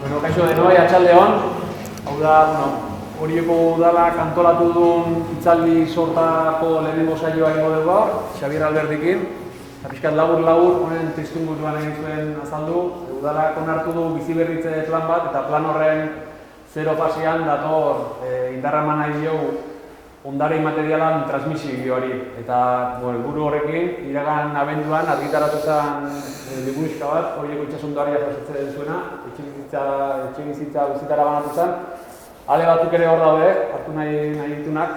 Bueno, kaixo denoi, atxaldeon. Hau da, Orioko udalak antolatu duen hitzaldi sortako lehenengo saioa egingo dugu gaur, Xabier Alberdikin. Eta pixkat labur-labur, honen tristungutuan egin zuen azaldu. Udalak onartu du biziberritze plan bat, eta plan horren zero fasean dator indarra eman nahi diogu ondare materialan transmisioari. Eta helburu horrekin, iragan abenduan argitaratu zen liburuxka bat, Orioko itsasondoaria jasotzen zuena, etxebizitza guztietara banatu zen. Ale batzuk ere hor daude, hartu nahi ditunak.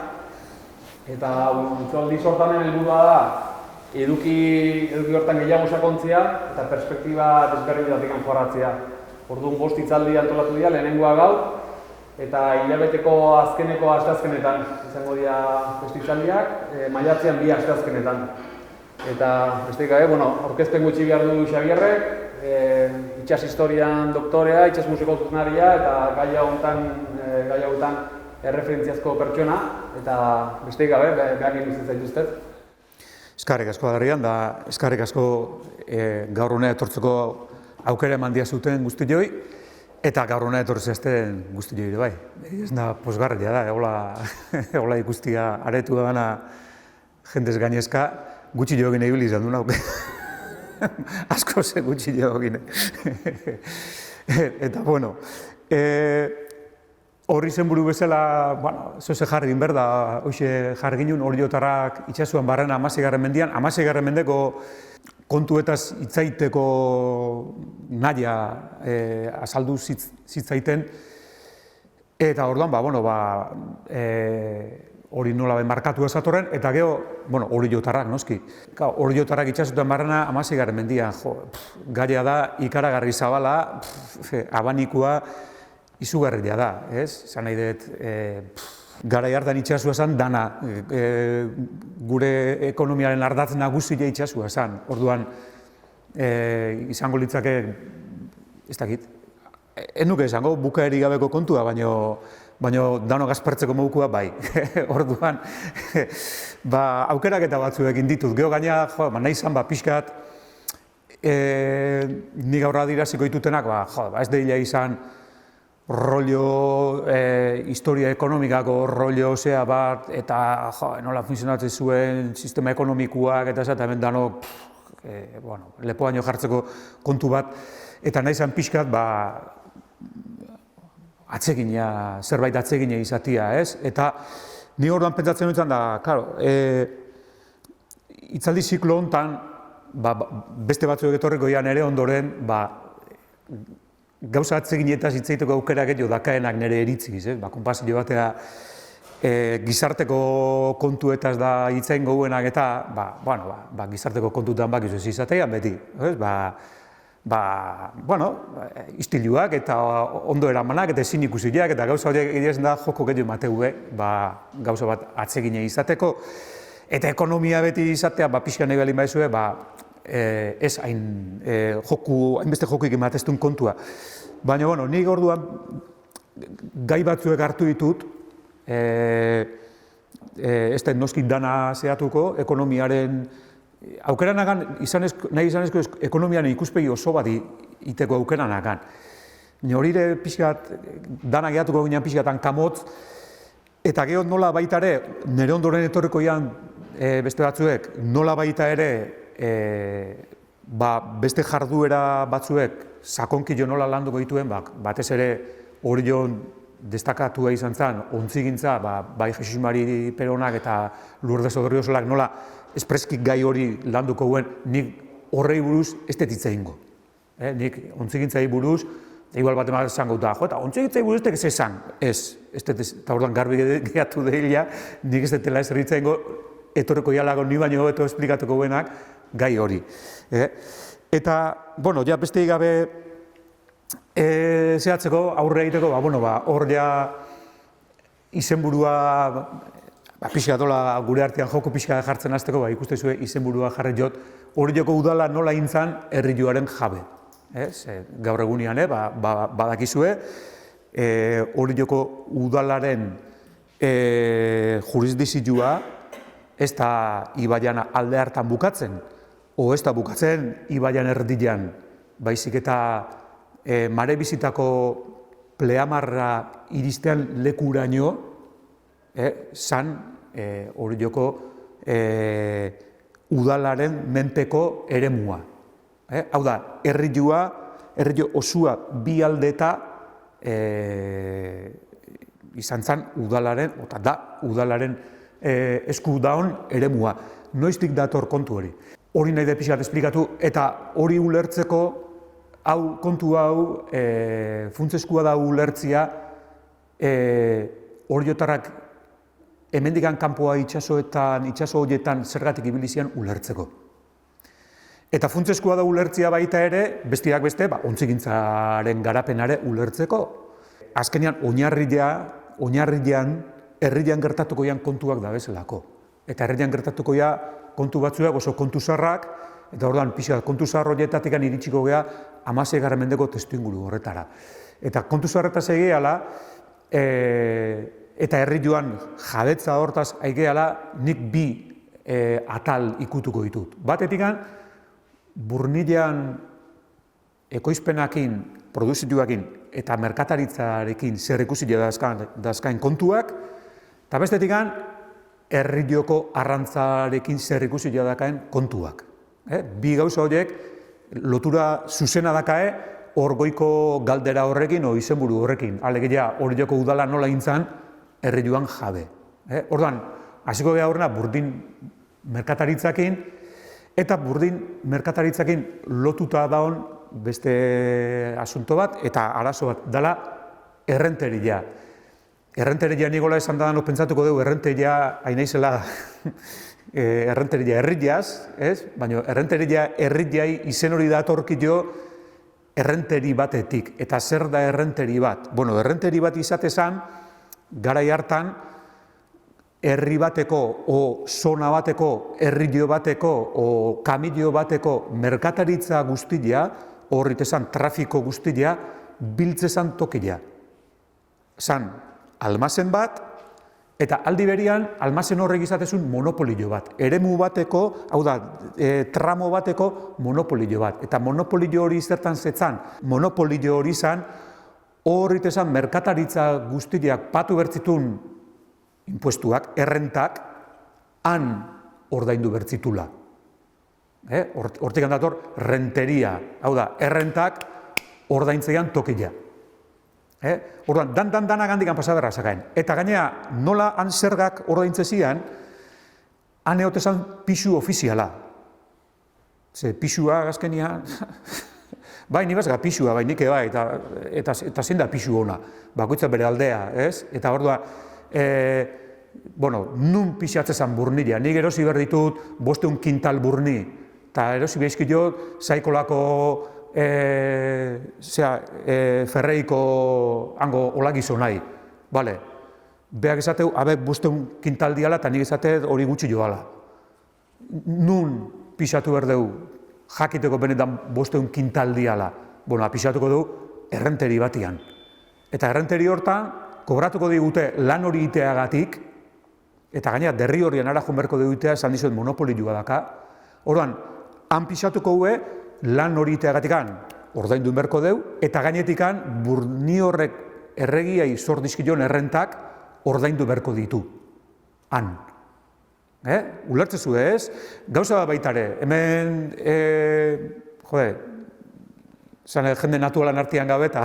Eta hitzaldi sortanen helburua da eduki hortan gehiago sakontzea eta perspektiba desberdinetatik jorratzea. Orduan 5 hitzaldi antolatu dira, lehenengoa gaur, eta hilabeteko azkeneko asteazkenetan izango dira festivalak, maiatzean 2 asteazkenetan. Eta besterik gabe, aurkezpen gutxi behar du Xabierrek, itsas historian doktorea, itsas musiko zuzenaria eta gai hauetan erreferentziazko pertsona, eta besterik gabe, behar ginen zaituztet. Eskarrik asko Adrian, da eskarrik asko gaur hona etortzeko aukera eman diazuten guztioi, eta gaur hona etortzeazten guztioi ere bai. Ez da posgarria da, egola ikustia aretu da dana jendez gainezka, gutxi jo egin ibili izan du nauk. Asko ze gutxi jo egin. Eta bueno, horri zenburu bezala, zoze jarri egin berda, hoxe jarri ginen Oriotarrak itxasuan barrena 16. mendian, 16. mendeko kontuetaz hitzaiteko nahia azaldu zitzaiten, eta orduan, hori nola markatu ezatorren, eta gero, Oriotarrak, noski. Oriotarrak itxasutan barrena 16. mendian, gaia da, ikaragarri zabala, abanikua, izugarria da, ez? Zan nahi dut, garai hartan itxasua zen, dana gure ekonomiaren ardatz nagusia itxasua zen. Orduan, izango litzake, ez dakit, ez nuke esango bukaerik gabeko kontua, baina danok aspertzeko modukua bai. Orduan, aukerak eta batzuekin ditut. Gero gaina, nahi izan, pixkat, nik aurra diraziko ditutenak, ez deila izan, rollo historia ekonomikako rollo zea bat, eta nola funtzionatzen zuen sistema ekonomikoak, eta hemen danok lepoaino jartzeko kontu bat, eta nahi izan pixkat, zerbait atsegina izatia, ez? Eta ni orduan pentsatzen dutzen da, klaro, hitzaldi ziklo honetan, beste batzuek etorriko ian ere ondoren, gauza atseginetaz hitzaiteko aukerak gehiago dakaenak nire eritziz, konpasilio batea gizarteko kontuetaz da hitzain gauenak eta, gizarteko kontuetan bakizu ez izatean beti, istiluak eta ondo eramanak eta ezin ikusiak eta gauza horiek egitzen da joko gehiago emateue, gauza bat atsegine izateko, eta ekonomia beti izatea, pixka nahi balin baizue, ez hainbeste jokuik emateztun kontua. Baina, nik orduan gai batzuek hartu ditut, ez da noski dana zehatuko, ekonomiaren, aukera nagan, nahi izanezko ekonomiaren ikuspegi oso bat iteko aukera nagan. Horire pixkat, dana gehatuko ginean pixkatan kamotz, eta gero nola baita ere, nire ondoren etorriko ian beste batzuek, nola baita ere, beste jarduera batzuek sakonki jo nola landuko dituen, batez ere Orion destakatua izan zen, ontzigintza, bai Jesus Mari Peronak eta Lourdes Odriosolak nola espreskik gai hori landuko guen, nik horrei buruz ez detitza ingo. Nik ontzigintzai buruz, igual bat ematen zango da, eta ontzigintzai buruz ez esan, eta orduan garbi gehatu dehila, nik ez detela ez erritza ingo, etorreko jalago ni baino hobeto esplikatuko guenak, gai hori. Eta, ja beste gabe zehatzeko, aurre egiteko, hor ja izenburua, pixka dola gure artean joko pixka jartzen hasteko, ikustezue izenburua jarri jot, Orioko udala nola intzan herrioaren jabe. Gaur egunean, badakizue, Orioko udalaren jurisdizioa ez da ibaian alde hartan bukatzen, o ez da bukatzen ibaian erdian, baizik eta mare bizitako pleamarra iristean lekuraino, zan Orioko udalaren menpeko eremua. Hau da, herri osua bi aldeta izan zan udalaren, eta da udalaren esku daun eremua. Noiztik dator kontu hori. Hori nahi da pixkat esplikatu, eta hori ulertzeko, kontu hau, funtsezkoa da ulertzia, Oriotarrak hemendikan kanpoa itsaso horietan zergatik ibili ziren ulertzeko. Eta funtsezkoa da ulertzia baita ere, besteak beste, ontzigintzaren garapenare ulertzeko. Azkenean, oinarrian, herrian gertatuko kontuak da bezalako. Eta herrian gertatuko kontu batzuak oso kontu zarrak, eta orduan pixka kontu zahar horietatik iritsiko gea 16. mendeko testuinguru horretara. Eta kontu zaharretaz egeala, eta herri joan jabetza hortaz aigeala, nik bi atal ikutuko ditut. Batetikan, Burnilean ekoizpenakin, produzituakin eta merkataritzarekin zer ikusi dazkain kontuak, eta bestetikan, herrioko arrantzarekin zer ikusi dazkain kontuak. Bi gauza horiek lotura zuzena dakae hor goiko galdera horrekin o izenburu horrekin. Alegia Orioko udala nola intzan herri joan jabe. Orduan, hasiko geha horrena burdin merkataritzakin, eta burdin merkataritzakin lotuta daun beste asunto bat, eta arazo bat dela errenteria. Errenteria nigola esan dadan pentsatuko dugu, errenteria hainaizela errenteria herriaz, baina errenteria herriai izen hori datorkio errenteri batetik. Eta zer da errenteri bat? Bueno, errenteri bat izatezan, garai hartan, herri bateko, o zona bateko, herrio bateko, o kamillo bateko merkataritza guztia, horritezan trafiko guztia, biltzezan tokia. Zan, almazen bat, eta aldi berian, almazen horrek izatezun monopolio bat. Eremu bateko, hau da, tramo bateko monopolio bat. Eta monopolio hori zertan zetzan, monopolio hori zan, horritezan merkataritza guztiak patu bertzitun impuestuak, errentak, han ordaindu bertzitula. Hortik handator, renteria, hau da, errentak ordaintzean tokia. Orduan, danak handikan pasaberra zakain. Eta gainea, nola han zergak ordaintze zian, han eotezan pixu ofiziala. Ze pixua gazkenian, bai, ni bazga pixua, bai, nike bai, eta zein da pixu ona, bakoitza bere aldea, ez? Eta orduan, nun pixatzezan burnila, nik erosi berditut 500 kintal burni, eta erosi behizkio zaikolako ferreiko hango olagizo nahi. Bale, beak esateu, abek 500 kintal diala, eta nik esatez hori gutxi joala. Nun pixatu berdeu, jakiteko benetan 500 kintal diala, pixatuko du errenteri batian. Eta errenteri hortan, kobratuko digute lan hori iteagatik, eta gainera derri horien arajun berko dugutea esan dizuet monopolioa daka. Orduan, han pixatuko gue lan hori iteagatikan ordaindu berko deu, eta gainetikan burni horrek erregiai zor dizkion errentak ordaindu berko ditu. Han. Ulertzezu ez? Gauza baitare, hemen, jende natualan artian gabe eta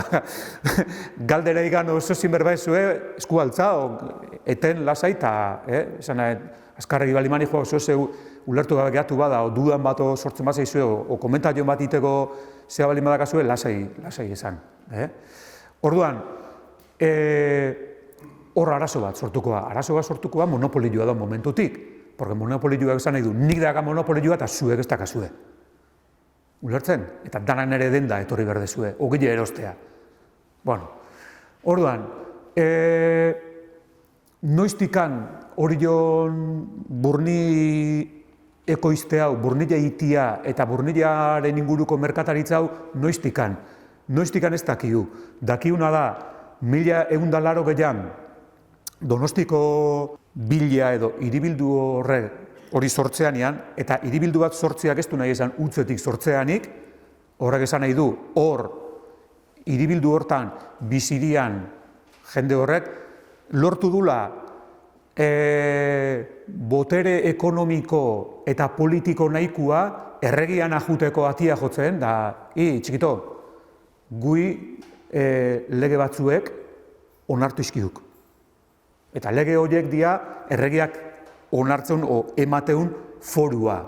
galdera igan oso zinberbaizue esku altza, eten lasai eta azkarregi balimani joa oso zeu ulertu gabe gehatu bada, o dudan bat sortzen bat zaizue, o komentarion bat iteko zea balimadakazue, lasai esan. Orduan, hor arazo bat sortukoa monopolioa da momentutik, porque monopolioa esan nahi du, nik daga monopolioa eta zuek ez dakazue. Ulertzen? Eta danak nere denda etorri berdezue, ogile erostea. Orduan, noiztikan Orion burni ekoizte hau, burnila itia eta burnilaren inguruko merkataritza hau, noiztikan? Noiztikan ez dakiu. Dakiuna da, 1180 Donostiko bila edo hiribildu hori sortzeanean, eta hiribildu bat sortzeak ez du nahi esan utzetik sortzeanik, horrek esan nahi du, hor hiribildu hortan bizirian jende horrek lortu dula botere ekonomiko eta politiko nahikoa erregian ajuteko atia jotzen, da, txikito, gui lege batzuek onartu izkiduk. Eta lege horiek dia erregiak onartzen o emateun forua.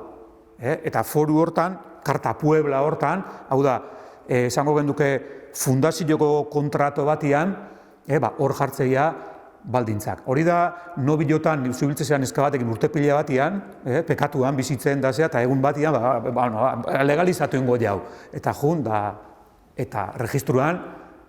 Eta foru hortan, Karta Puebla hortan, hau da, esango genduke fundazioko kontrato batian, hor jartzeia baldintzak. Hori da, nobilotan, zubiltzean eskabatekin urtepila batian, pekatuan bizitzen da zea, eta egun batian, legalizatu ingo jau. Eta jun, eta registruan,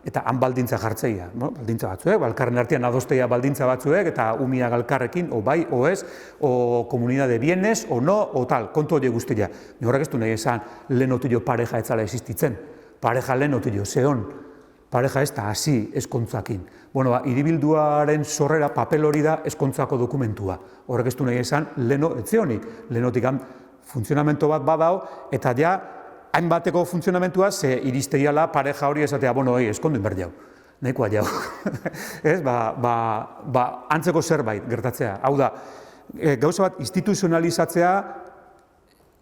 eta han baldintza jartzeia. Baldintza batzuek, elkarren artean adosteia baldintza batzuek, eta umia galkarrekin, o bai, o ez, o komunidade bienes, o no, o tal, kontu hori guztia. Horrek ez du nahi esan, lehen otillo pareja etzala existitzen. Pareja lehen otillo, zehon. Pareja ez da, hasi eskontzakin. Bueno, hiribilduaren sorrera papel hori da eskontzako dokumentua. Horrek ez du nahi esan, leno etzeonik. Lenotik funtzionamento bat badao, eta ja, hainbateko funtzionamentua, ze iristeiala pareja hori esatea, eskondu inber jau. Nahikoa jau. Ez, antzeko zerbait gertatzea. Hau da, gauza bat instituzionalizatzea,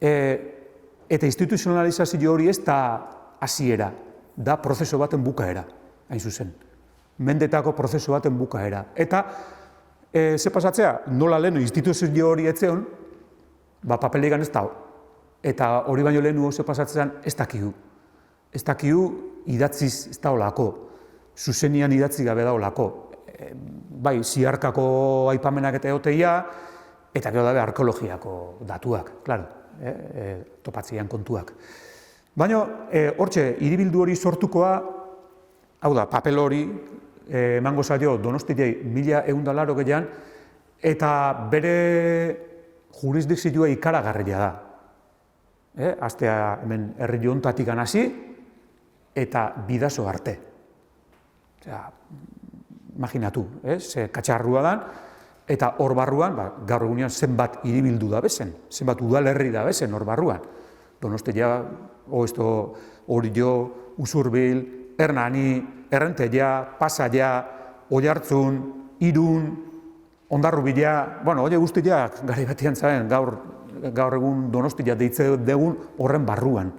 eta instituzionalizazio hori ez da hasiera. Da prozesu baten bukaera, hain zuzen. Mendetako prozesu baten bukaera. Eta, ze pasatzea, nola lehenu instituzio hori etzeon, papeligan ez da. Eta hori baino lehenu ze pasatzean ez dakigu. Ez dakigu idatziz ez da olako. Zuzenian idatzi gabe da olako. Bai, ziarkako aipamenak eta egoteia, eta gero dabe arkeologiako datuak, klaro, topatzean kontuak. Baina, hortxe, hiribildu hori sortukoa, hau da, papel hori, emango zaio Donostiei 1180 eta bere jurisdikzioa ikaragarria da. Astea hemen herri hontatik hasi eta Bidaso arte. Imaginatu, ze katxarrua dan, eta hor barruan, gaur egunean zenbat hiribildu da bezen, zenbat udalerri da bezen hor barruan. Donostia, Orio, Usurbil, Hernani, Errenteia, Pasaia, Oiartzun, Irun, Hondarrubila, hori guztiak gari batian zaren, gaur egun Donostia deitze dugun horren barruan.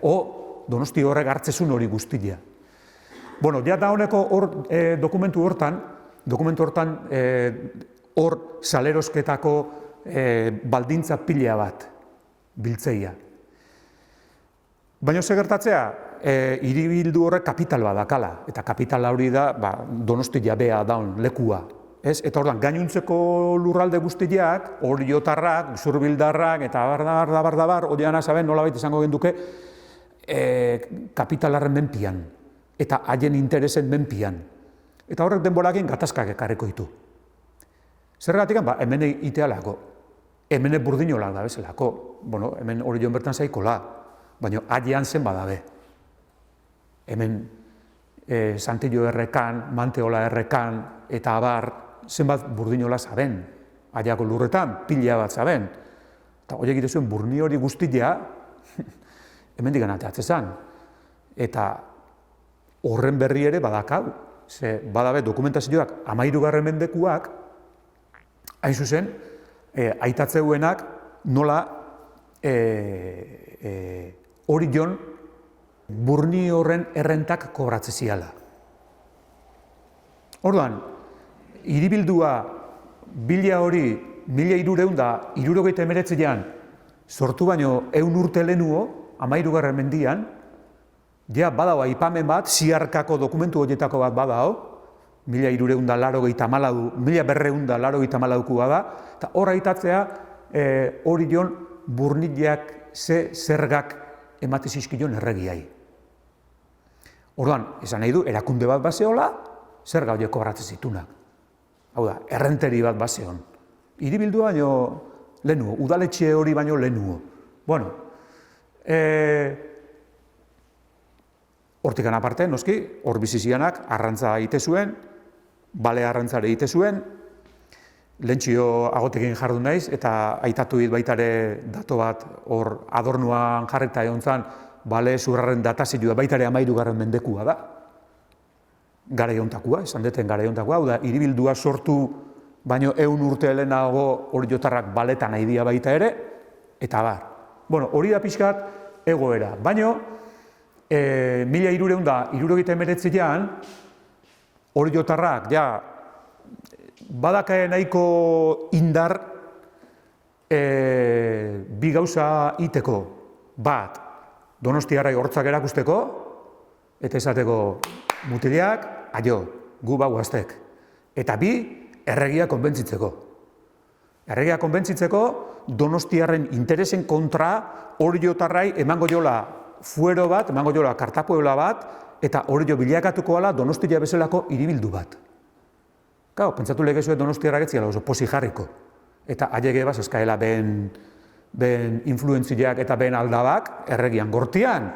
O Donosti horrek hartzezun hori guztia. Ja da honeko dokumentu hortan, hor salerosketako baldintza pila bat biltzeia. Baina ze gertatzea, hiribildu horrek kapital badakala, eta kapital hori da Donostia bea daun lekua. Eta orduan, gainuntzeko lurralde guztiak, oriotarrak, usurbildarrak, eta bardabar, hori anazaben nolabait izango genduke, kapitalarren menpian, eta haien interesen menpian. Eta horrek denborakin gatazkak ekarriko ditu. Zergatik, hemen itealako, hemen burdinolak da bezalako, hemen orion bertan zaikola, baina haiean zen badabe. Hemen Santillo errekan, Manteola errekan, eta abar, zenbat burdinola zaben, aiako lurretan, pila bat zaben. Eta horiek egiten burni hori guztia, hemen digan ateatzezan. Eta horren berri ere badakau, ze badabe dokumentazioak 13. mendekuak, hain zuzen, aitatzeuenak nola hori jon burni horren errentak kobratze ziala. Orduan, hiribildua bila hori 1379an sortu baino 100 urte lehenuo, 13. mendian, ja badao aipamen bat, ziarkako dokumentu horietako bat badao, 1284 da, eta hor aitatzea hori jon burnileak zergak emate zizkion erregiai. Orduan, esan nahi du, erakunde bat baseola, zerga horiek kobratzen zitunak. Hau da, errenteri bat baseon. Hiribildua baino lehenuo, udaletxe hori baino lehenuo. Hortikan aparte, noski, hor bizizianak arrantza egite zuen, bale arrantzare egite zuen, lehentxio agotekin jardun naiz, eta aitatu dit baitare dato bat hor adornuan jarrita egon zan, bale zurraren datazioa baita ere 13. mendekua da. Garaiontakua, esan deten garaiontakua, hau da, hiribildua sortu baino 100 urte lehenago Oriotarrak baletan nahi dia baita ere, eta bar. Bueno, hori da pixkat egoera. Baino, 1379an, Oriotarrak, ja, badakae nahiko indar bi gauza iteko. Bat, Donostiarrai hortzak erakusteko, eta esateko mutiliak, aio, gu bau aztek. Eta bi, erregia konbentzitzeko. Erregia konbentzitzeko, Donostiarren interesen kontra Oriotarrai emango jola fuero bat, emango jola kartapuebla bat, eta Orio bilakatuko ala Donostia bezalako hiribildu bat. Gau, pentsatu legezuet Donostiarrak etziala oso posi jarriko. Eta aiege baz eskaela ben influentziak eta ben aldabak erregian gortian.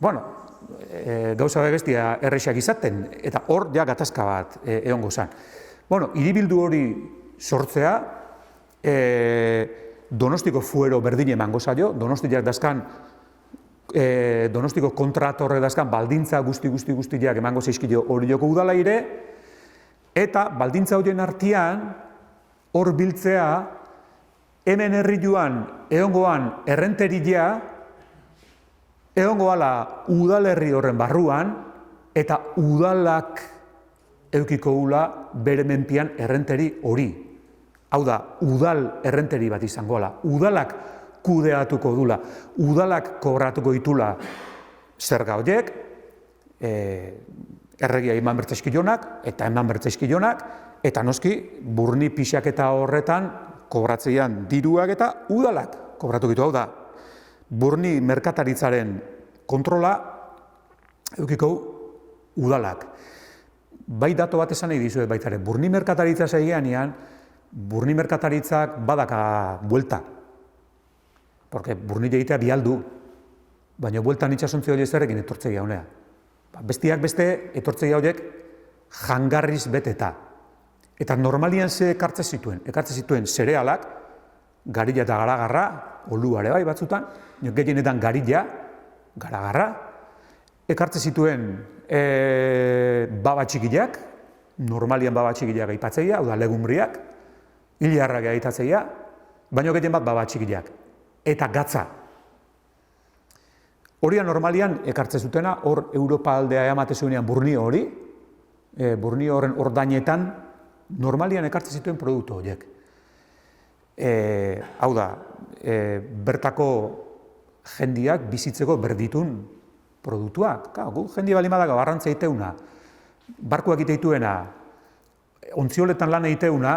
Bueno, gauza bestia errexak izaten, eta hor ja gatazka bat egongo zen. Bueno, hiribildu hori sortzea, Donostiko fuero berdin emango zaio, Donostiak dazkan, Donostiko kontratorre dazkan baldintza guztiak emango zeizkio Orioko udalaire, eta baldintza horien artean, hor biltzea, hemen herri joan, egongoan errenteria, egongo ala udalerri horren barruan, eta udalak eukiko ula bere menpian errenteri hori. Hau da, udal errenteri bat izango ala. Udalak kudeatuko dula, udalak kobratuko ditula zerga horiek, erregia eman bertzaizkilonak, eta noski, burni pixaketa horretan kobratzeian diruak eta udalak kobratu ditu. Hau da, burni merkataritzaren kontrola eukiko udalak. Bai dato bat esan nahi dizuet baita ere, burni merkataritza zeigeanean, burni merkataritzak badaka buelta. Porque burni egitea bialdu, baina bueltan itxasontzi hori zerrekin etortzea honea. Bestiak beste etortzea horiek jangarriz beteta. Eta normalian ze ekartze zituen? Ekartze zituen zerealak, garilla eta garagarra, oluare bai batzutan, gehienetan garilla, garagarra, ekartze zituen baba txikiak, normalian baba txikiak aipatzeia, hau da legumbriak, hilarrak aitatzeia, baina gehien bat baba txikiak, eta gatza. Horia normalian ekartze zutena, hor Europa aldea eamate zuenean burni hori, burni horren ordainetan, normalian ekartze zituen produktu horiek. Hau da, bertako jendiak bizitzeko berditun produktuak. Gu jendia bali madaka barrantza iteuna, barkuak iteituena, ontzioletan lan eiteuna,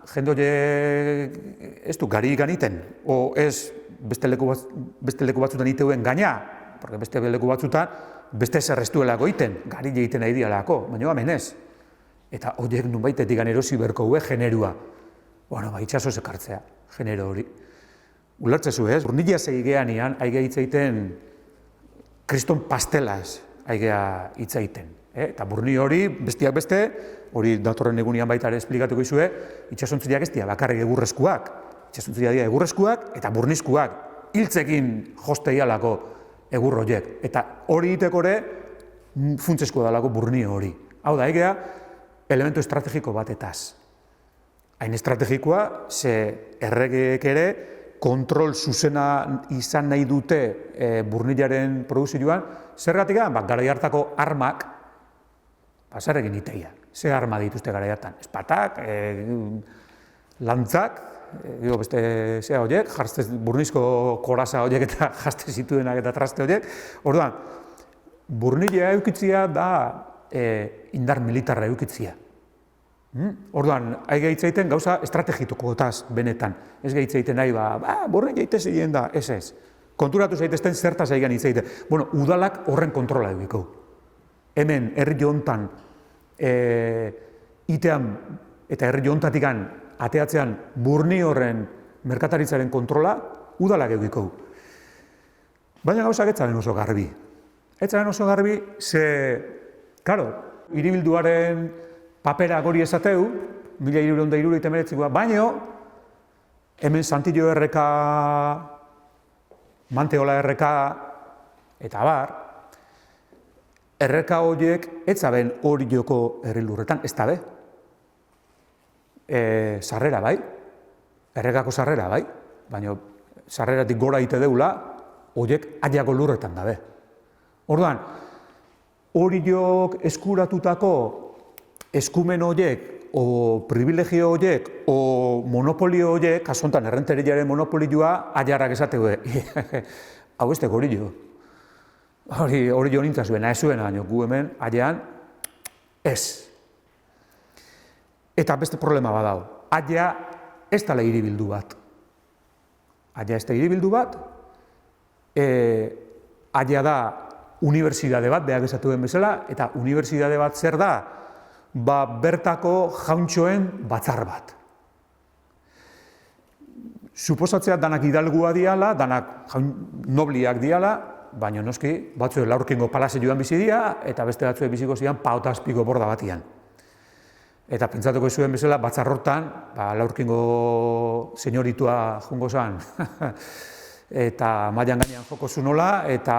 jende horiek ez du gari ganiten, o ez beste leku batzutan iteuen gaina, porque beste leku batzutan beste zerreztuelako iten, gari egiten nahi dialako, baina hemen ez. Eta horiek nunbaitetik erosi berko hue generua. Bueno, itxaso ekartzea, genero hori. Ulertzezu ez, burnila zeigeanean, aigea hitzaiten kriston pastelaz aigea hitzaiten. Eta burni hori, bestiak beste, hori datorren egunian baita ere esplikatuko izue, itxasontziak ez dira bakarrik egurrezkuak. Itxasontziak dira egurrezkuak eta burnizkuak, hiltzekin josteialako egur horiek. Eta hori itekore, funtzesko dalako burni hori. Hau da, aigea, elemento estrategiko batetaz. Hain estrategikoa, ze erregeek ere kontrol zuzena izan nahi dute burnilaren produzioan, zergatik garai hartako armak, zer egin iteia. Ze arma dituzte garai hartan? Espatak, lantzak, beste zea horiek, burnizko koraza horiek eta jazte zituenak eta traste horiek. Orduan, burnilea eukitzia da indar militarra eukitzia. Orduan, aigea hitzaiten gauza estrategikotaz benetan. Ez gehitzaiten nahi, borren jaitez egin da, ez. Konturatu zaitezten zertaz aigean hitzaiten. Bueno, udalak horren kontrola edukiko. Hemen, herri hontan, itean eta herri hontatikan ateatzean burni horren merkataritzaren kontrola, udalak edukiko. Baina gauzak etzaren oso garbi. Etzaren oso garbi, ze, karo, hiribilduaren papera gori esateu, 1379, baino, hemen Santillo erreka, Manteola erreka, Eta bar, erreka horiek ez zaben Orioko herrilurretan, ez da be. Sarrera bai, errekako sarrera bai, baina sarreratik gora ite deula, horiek Aiako lurretan dabe. Orduan, Oriok eskuratutako eskumen horiek, o privilegio horiek, o monopolio horiek, kasu honetan errenteriaren monopolioa, Aiarrak esateu, hau ez Orio. Orio nintzaz zuena, ez zuena, gu hemen, Aian, ez. Eta beste problema badau, Aia ez dala hiribildu bat. Aia ez da hiribildu bat, Aia da unibertsitate bat, behak esatuen bezala, eta unibertsitate bat zer da, bertako jauntxoen batzar bat. Suposatzea danak hidalgua diala, danak nobliak diala, baina noski batzue Laurkingo palazioan bizi dira, eta beste batzue biziko zidan Paotazpiko borda batian. Eta pentsatuko zuen bezala, batzar hortan, Laurkingo senyoritua jungo zan, eta mailan gainean joko zunola, eta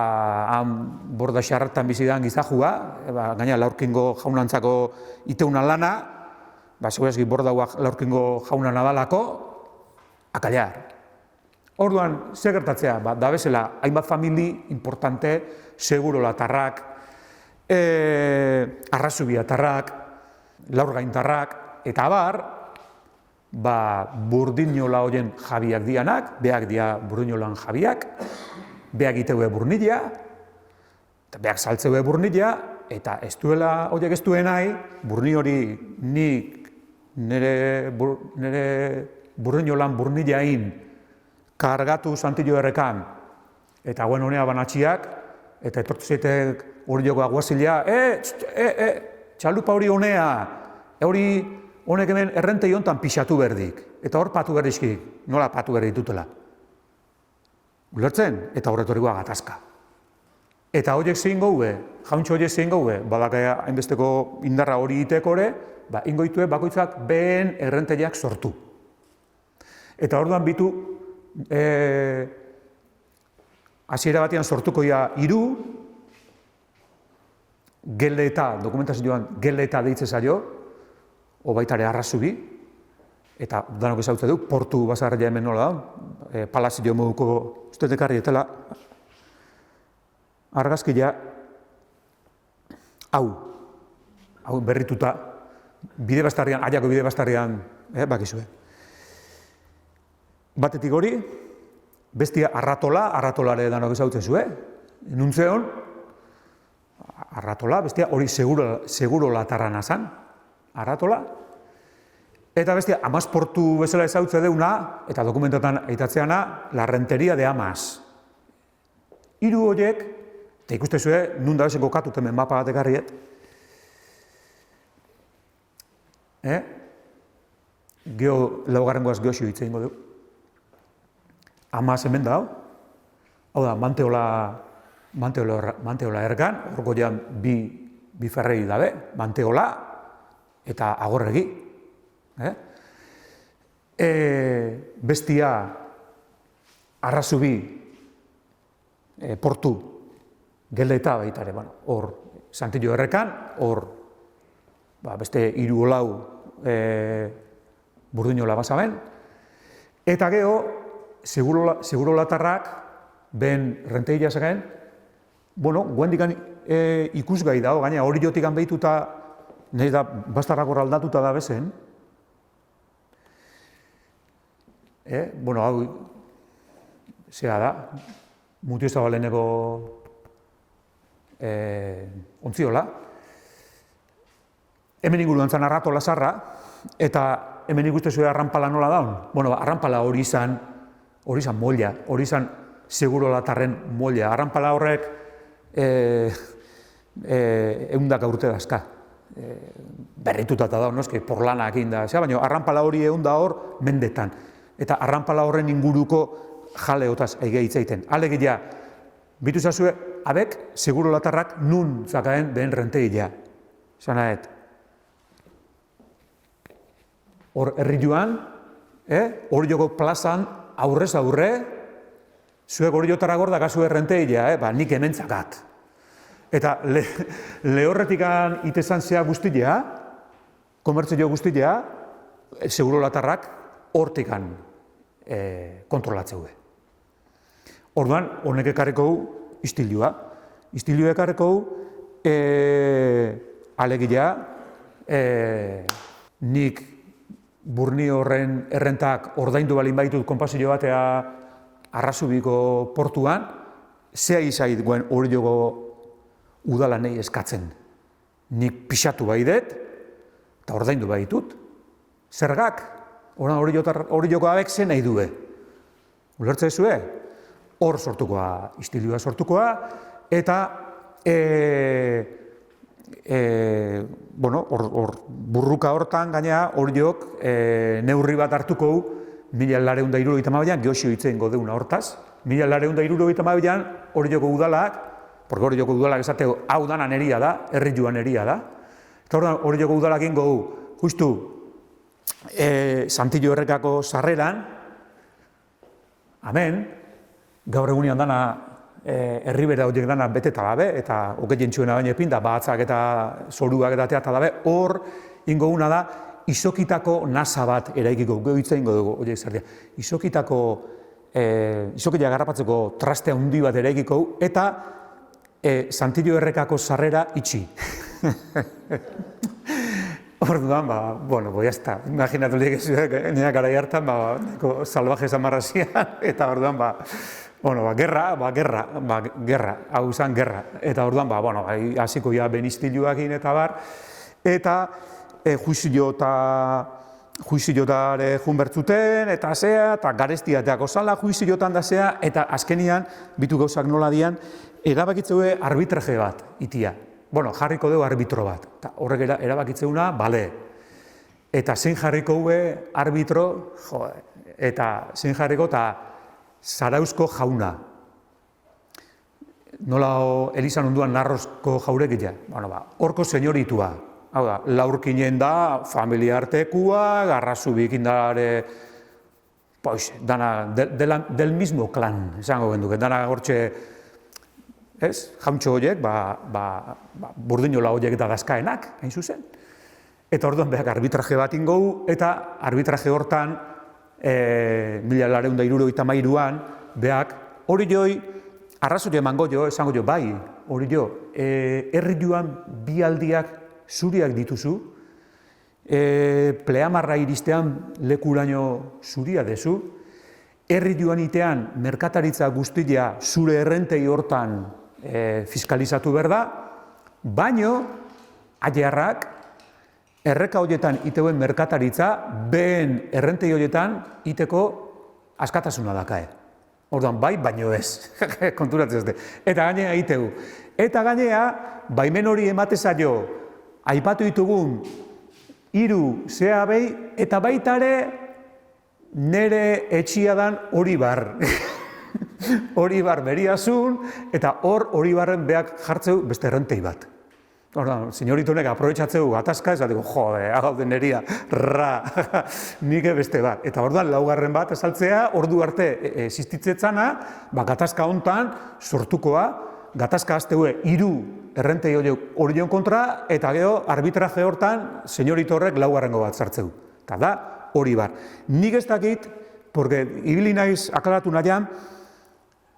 han borda xarretan bizidan gizajua, gaina Laurkingo jaunantzako iteuna lana, segurazki borda Laurkingo jauna nadalako, akallar. Orduan, ze gertatzea, da bezala, hainbat famili importante, segurolatarrak, arrazubiatarrak, laurgaintarrak, eta abar, burdinola horien jabiak dianak, beak dia burdinolan jabiak, beak iteue burnila, eta beak saltzeue burnila, eta ez duela horiek ez duen nahi, burni hori nik nire burdinolan burnilain kargatu Santillo errekan, eta guen honea banatxiak, eta etortzietek hori joko aguazilea, txalupa hori honea, hori honek hemen errentei hontan pixatu berdik, eta hor patu berdizkik, nola patu berdik dutela. Ulertzen? Eta horretorikoa gatazka. Eta horiek zein gaue, jauntxo horiek zein gaue, badaka hainbesteko indarra hori itekore, ingoitue bakoitzak behen errenteiak sortu. Eta orduan bitu, hasiera batean sortukoia 3, geleta, dokumentazioan geleta deitze zaio, o baitare arrazubi, eta danok ezautze du, portu basarria hemen nola da, palazio moduko, uste dekarri etela, argazkia, hau berrituta, bide bastarrian, Aiako bide bastarrian, bakizue. Batetik hori, bestia arratolare danok ezautze zue, nuntzeon, arratola, bestia hori seguro latarra nazan, arratola, eta bestia Amasportu bezala ezautze deuna, eta dokumentotan aitatzeana, la renteria de Amas. 3 horiek, eta ikuste zue, nun da bezeko katut hemen mapa bat ekarriet, laugarrengoaz geosio hitz egingo du. Amas hemen da, hau da, Manteola ergan, horko jean bi ferrei dabe, Manteola eta Agorregi. Bestia arrazubi portu geleta baitare, hor Santillo errekan, hor beste 3 o 4 burdinola basaben, eta geho, segurolatarrak ben renteila zegen, guendikan ikusgai dago, gaina hori jotikan behituta, nahi da, bastarrakor aldatuta da bezen. Hau, zera da, Mutio Zabaleneko ontziola. Hemen inguruan zan arratola zarra, eta hemen ikuste zuen arranpala nola daun. Arranpala hori izan molla, hori izan segurolatarren molla. Arranpala horrek eundaka urte dazka. Berritutata daun, noski, porlanak inda. Baina arranpala hori eunda hor mendetan. Eta arranpala horren inguruko jaleotaz egia hitzaiten. Alegia, bitu zazue, abek segurolatarrak nun zakaen behen renteila. Zanaet. Hor herri joan, hor joko plazan aurrez aurre, zuek Oriotara gorda gazu errenteia, nik hementzakat. Eta lehorretikan itezan zea guztia, komertzio guztia, segurolatarrak hortikan kontrolatzeu. Orduan, honek ekarriko istilua. Istilua ekarriko alegia, nik burni horren errentak ordaindu balin baitut konpasio batea Arrazubiko portuan, zea izait guen Orioko udalanei eskatzen. Nik pixatu baidet, eta ordaindu baitut. Zergak, Orioko abek zen nahi due. Ulertze zue? Hor sortukoa, istilua sortukoa, eta burruka hortan gaina Oriok neurri bat hartuko 1272an Geosio hitzen godeuna hortaz. 1272an Orioko udalak, porque Orioko udalak esateko hau dana neria da, herri joan neria da. Eta orduan Orioko udalak ingo justu Santillo errekako sarreran, amen, gaur egunean dana herribera horiek dana beteta dabe, eta oketjentsuena baina epinda, batzak eta zoruak eta teata dabe, hor ingo una da, izokitako nasa bat eraikiko, gehiitza ingo dugu, horiek zer dira, izokila garrapatzeko traste handi bat eraikiko, eta Santillo errekako sarrera itxi. Orduan, jazta, imaginatu liek nire garai hartan, salvaje zamarrazian, eta orduan, gerra, hau izan gerra. Eta orduan, hasiko ja benistiluakin eta bar, eta juiziotare junbertzuten, eta zea, eta garestiateako zala juiziotan da zea, eta azkenian, bitu gauzak nola dian, erabakitzeu arbitraje bat, itia. Jarriko dugu arbitro bat, eta horrek erabakitzeuna, bale. Eta zein jarriko arbitro, eta zein jarriko, eta Zarauzko jauna. Nola Elizan onduan Narrozko jaurekia. Horko senyoritua. Hau da, laurkinen da, familia artekua, Garrazubikin dare, dana, del mismo klan, esango genduke, dana hortxe, jauntxo horiek, burdinola horiek eta dazkaenak, hain zuzen. Eta orduan behak arbitraje bat ingo, eta arbitraje hortan, 1273an, behak, hori joi, arrazoi emango jo, esango jo, bai, hori jo, herri joan bi aldiak zuriak dituzu, pleamarra iristean lekuraino zuria dezu, herri joan itean merkataritza guztia zure errentei hortan fiskalizatu behar da, baino, aiarrak, erreka horietan iteuen merkataritza, behen errentei horietan iteko askatasuna dakae. Orduan, bai, baino ez, konturatzen ez. Eta gainea itegu. Eta gainea, baimen hori ematezaio, aipatu ditugun, 3 zea behi, eta baitare nere etxiadan hori bar. Hori bar beriazun, eta hori barren behak jartzeu beste errentei bat. Orduan, señoritonek aprobetxatzeu gatazka, ez batiko, jode, agaude neria, nik beste bat. Eta orduan, laugarren bat esaltzea, ordu arte existitzetzana, gatazka hontan sortukoa, gatazka azteue 3 errentei horion kontra, eta gero arbitraje hortan, señoritorrek laugarrengo bat sartzeu. Eta da, hori bar. Nik ez dakit, porque ibili naiz aklaratu nahian,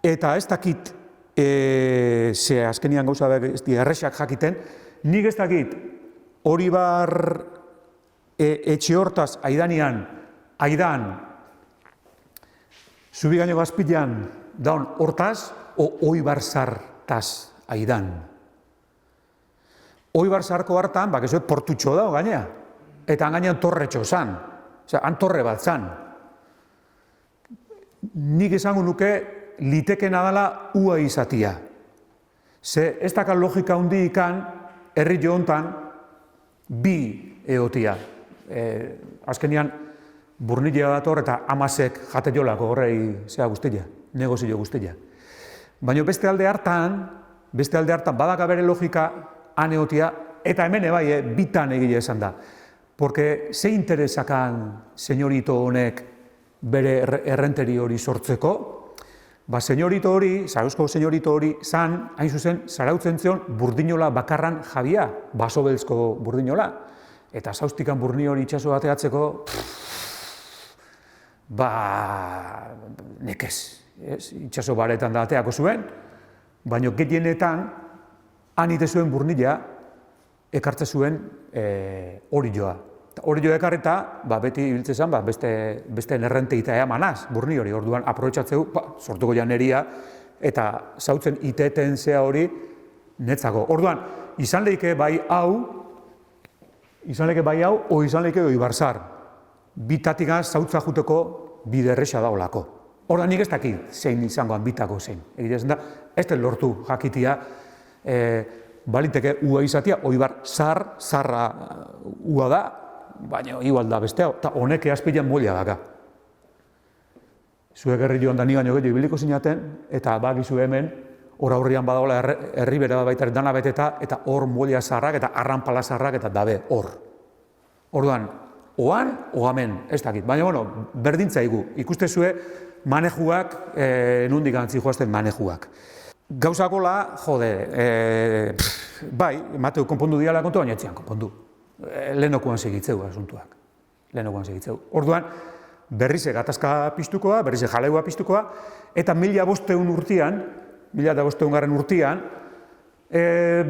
eta ez dakit, ze azkenian gauza errexak jakiten, nik ez dakit hori bar etxe hortaz aidan, zubigaino gazpilan daun hortaz, hoi bar zartaz aidan. Hoi bar zarko hartan, bakezuet portutxo dago gainea, eta gainean torretxo zan, han torre bat zan. Nik esango nuke, litekena dela ua izatia. Ze ez dakar logika hundi ikan, herri jo hontan, bi eotia. Azkenian, burnilea dator eta amasek jate jolako horrei zea guztia, negozio guztia. Baina beste alde hartan badaka bere logika aneotia, eta hemen bai, bitan egile esan da. Porque ze interesakan senyorito honek bere errenteri hori sortzeko, senyorito hori, Zarauzko senyorito hori, zan, hain zuzen, zarautzen zion burdinola bakarran jabia, baso beltzko burdinola. Eta Zaustikan burni hori itxaso bateatzeko, nekez, itxaso baretan da ateako zuen, baina gehienetan, han ite zuen burnila, ekartze zuen hori joa. Hori joa ekarreta, beti ibiltze zen, beste errenteita emanaz, burni hori, orduan aprobetxatzeu, sortuko janeria, eta zautzen iteten zea hori netzako. Orduan, izan lehike bai hau, o izan lehike Oibarzar. Bitatigaz zautza juteko bide erresa daolako. Orduan nik ez dakit zein izangoan bitako zein. Egitezen da, ez den lortu jakitia, baliteke ua izatea, Oibarzar, zarra ua da, baina igual da beste hau, eta honek azpilan molia daka. Zuek herri joan da ni baino gehiago ibiliko zinaten, eta bakizu hemen, hor aurrian badagoela herri bera baita dana beteta, eta hor molia zarrak, eta arranpala zarrak, eta dabe hor. Orduan, oan, oamen, ez dakit. Baina, berdintzaigu, ikuste zue manejuak, nundik antzi joazten manejuak. Gauzakola, bai, Mateu konpondu diala kontu, baina etzian konpondu. Lehenokoan segitzeu asuntuak. Orduan, berrize gatazka piztukoa, berrize jaleua piztukoa, eta 1500 urtean,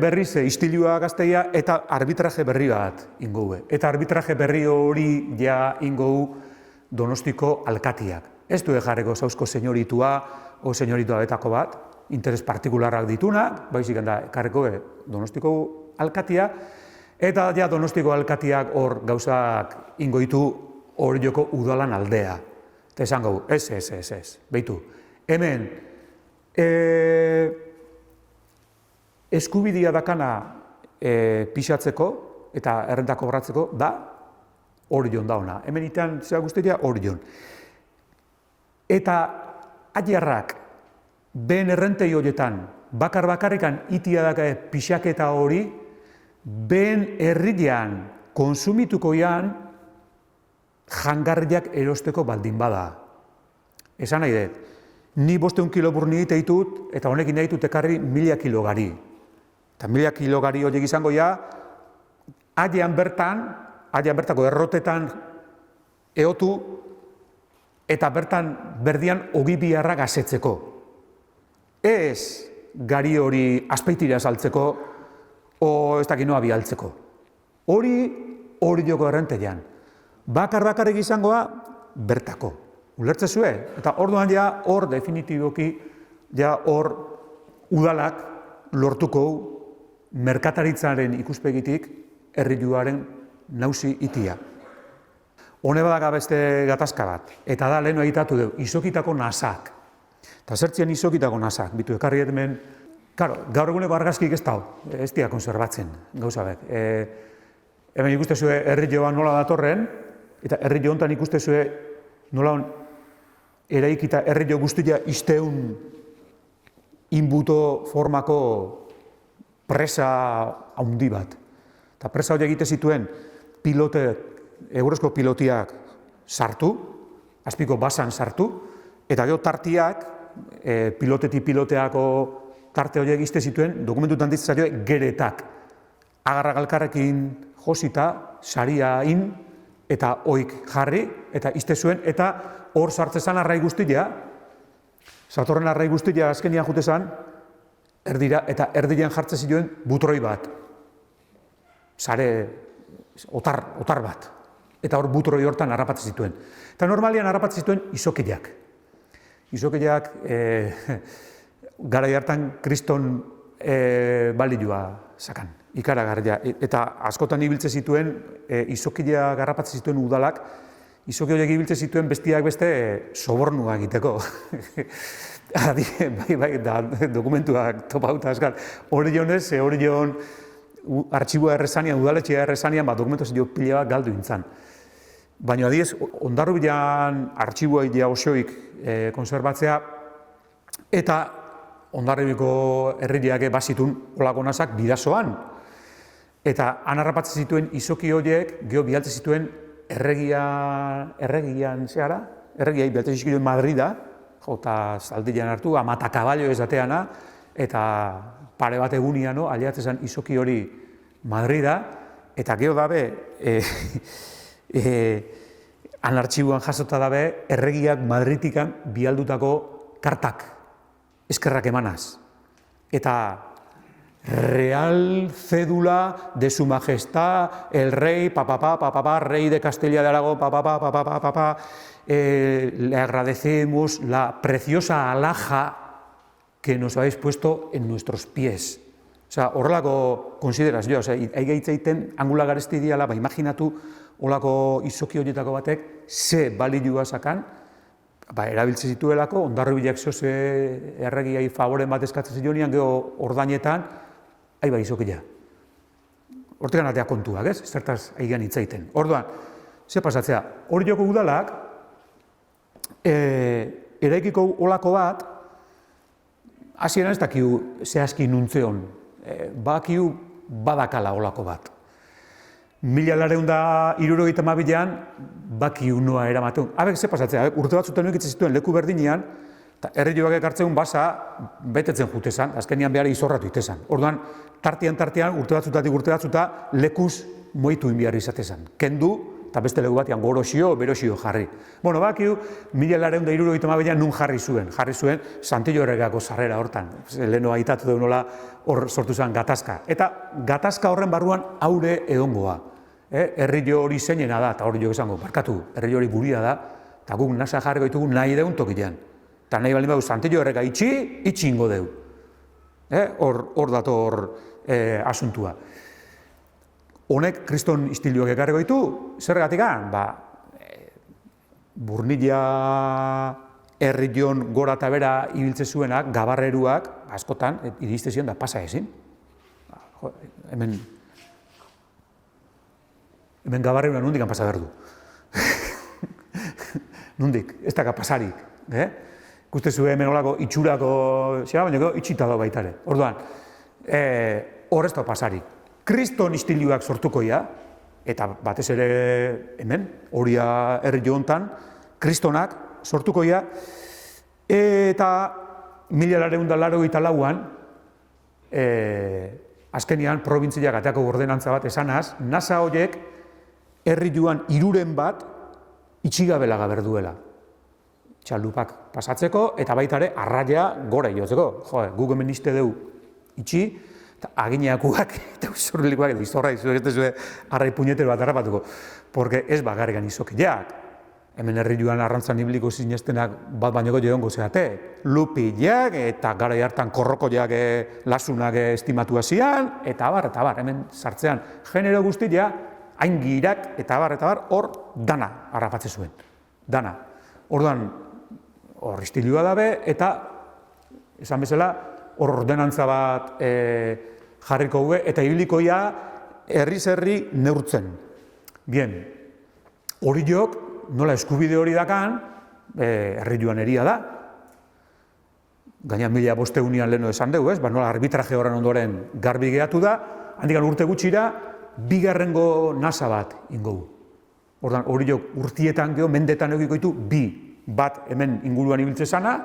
berrize istilua gazteia eta arbitraje berri bat ingoue. Eta arbitraje berri hori ja ingou Donostiko alkatiak. Ez du jarriko Zarauzko senyoritua o senyoritua betako bat, interes partikularrak ditunak, baizik da karriko Donostiko alkatia, eta ja Donostiko alkatiak hor gauzak ingoitu hor joko udalan aldea. Eta esan gau, ez, behitu. Hemen, eskubidia dakana pixatzeko eta errenta kobratzeko da Orion da ona. Hemen itean zera guzteria Orion. Eta aiarrak behen errentei horietan bakarrikan itia daka pixaketa hori behen herrian konsumitukoian jangarriak erosteko baldin bada. Esan nahi dut, ni 500 kilo burni ditut eta honekin nahi dut ekarri 1000 kilo gari. Eta 1000 kilo gari horiek izango ja, aian bertako errotetan eotu eta bertan berdian ogi biharra gazetzeko. Ez gari hori azpeitira saltzeko o ez dakit noa bialtzeko. Hori joko errentean. Bakarrik izangoa bertako. Ulertze zue? Eta orduan ja hor definitiboki ja hor udalak lortuko merkataritzaren ikuspegitik herriuaren nauzi itia. Hone badaka beste gatazka bat, eta da lehenu egitatu dugu, izokitako nasak. Eta zertzien izokitako nasak, bitu ekarri hemen, gaur eguneko argazkik ez dau, ez dira konserbatzen, gauza bet. Hemen ikuste zue herri joan nola datorren, eta herri jo hontan ikuste zue nola eraikita herri jo guztia izteun inbuto formako presa handi bat. Eta presa hori egite zituen egurrezko pilotiak sartu, azpiko basan sartu, eta gero tartiak, piloteako tarte horiek izte zituen, dokumentutan ditzaioe geretak. Agarra galkarrekin josita, saria in, eta oik jarri, eta izte zuen, eta hor sartzezan arrai guztia, satorren arrai guztia azkenian jutezan, erdira, eta erdian jartze zituen butroi bat. Sare, otar bat. Eta hor butroi hortan harrapatzen zituen. Eta normalian harrapatzen zituen izokileak. Izokileak garai hartan kriston balioa sakan, ikaragarria. Eta askotan ibiltze zituen, izokileak harrapatzen zituen udalak, izokileak ibiltze zituen bestiak beste sobornua egiteko. Bai, dokumentuak topauta askal. Orionez, Orion artxibua errezanian, udaletxea errezanian, dokumentu zio pila bat galdu intzan. Baina adiez, Hondarribian artxibua idea osoik konserbatzea, eta Hondarribiko herriak bazitun olako nazak bidazoan. Eta han harrapatzen zituen izoki horiek, geho bialtzen zituen erregian zehara, erregiai bialtzen zituen Madrida, jota zaldian hartu, amata kaballo ezateana, eta pare bat egunian, aliatzen zen izoki hori Madrida, eta gero dabe, han artxibuan jasota dabe, erregiak Madritikan bialdutako kartak, eskerrak emanaz. Eta Real cédula de su majestad, el rey, rey de Castilla de Aragón, le agradecemos la preciosa alhaja que nos habéis puesto en nuestros pies. Osea, horrelako konsiderazioa, osea, aigaitzaiten angula garesti diala, imaginatu horrelako izoki horietako batek ze balioa sakan, erabiltzen zituelako, Hondarribiak zoze erregiai favoren bat eskatzen zionean, gero ordainetan, izokia. Hortegan atea kontuak, ez? Zertaz aigean hitzaiten. Orduan, ze pasatzea, Orioko udalak, eraikiko olako bat, hasieran ez dakiu zehazki nuntzeon, bakiu badakala olako bat. 1972an bakiu noa eramateun. Habek ze pasatzea, urte batzutan nuik zituen leku berdinean, eta herri joak ekartzeun basa betetzen jutezan, azkenian behar izorratu itezan. Orduan, tartean, urte batzuta, lekuz moitu inbiar izatezan. Kendu, eta beste leku batean gorosio, berosio jarri. Bueno, bakiu, 1972an nun jarri zuen Santillo erregako sarrera hortan. Leheno aitatu deunola hor sortu zen gatazka. Eta gatazka horren barruan aure edongoa. Herri jo hori zeinena da, eta hori jo esango, barkatu, herri hori guria da, eta guk nasa jarri goitugu nahi deun tokilean. Eta nahi baldin badu Santillo errega itxi ingo deu. Hor dator asuntua. Honek kriston istiluak ekarri goitu, zergatikan? Burnilla herrion gora eta bera ibiltze zuenak, gabarreruak, askotan, iriste zion da pasa ezin. Hemen gabarrerua nondik pasa behar du. Nondik, ez daka pasarik. Ikuste zuen hemen olako itxurako, baina itxita da baitare. Orduan, hor ez da pasarik. Kriston istiluak sortukoia, eta batez ere hemen, horia herri hontan, kristonak sortukoia, eta 1984an, azkenian probintziak ateako ordenantza bat esanaz, NASA horiek herri joan 3 bat itxigabela berduela. Txaldupak pasatzeko, eta baitare arraia gora jotzeko. Guk hemen izte deu itxi, eta agineakuak, eta usurlikoak, eta izorra izuek ez dezue arrai puñetero bat harrapatuko. Porque ez bakarrikan izokileak. Hemen herri joan arrantzan ibliko zinestenak bat bainoko joango zeate. Lupileak, eta gara hartan korrokoiak lasunak estimatua zian, eta bar, hemen sartzean genero guztia, hain girak, eta bar, hor dana harrapatze zuen. Dana. Orduan, hor istilua dabe, eta, esan bezala, hor ordenantza bat jarriko gue, eta ibilikoia herriz herri neurtzen. Bien, hori jok, nola eskubide hori dakan, herri joan eria da. Gaina 1500 leheno esan dugu, nola arbitraje horren ondoren garbi gehatu da, handikan urte gutxira, bigarrengo NASA bat ingo du. Ordan, hori jok urtietan geho, mendetan egiko ditu, bat hemen inguruan ibiltze zana,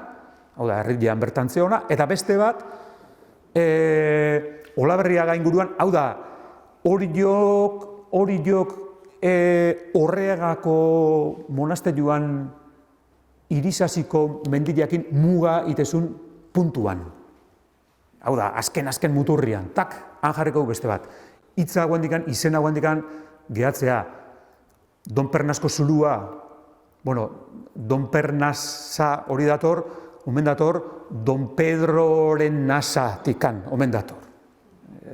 hau da, herrian bertan zeona, eta beste bat, Olaberriaga inguruan, hau da, hori jok Horreagako monasterioan irisaziko mendileakin muga itezun puntuan. Hau da, azken muturrian, tak, han jarriko beste bat. Hitza guendikan, izena guendikan, gehatzea, Don Pernasko zulua, Don Pernasa hori dator, omen dator, Don Pedroren nasa tikan, omen dator.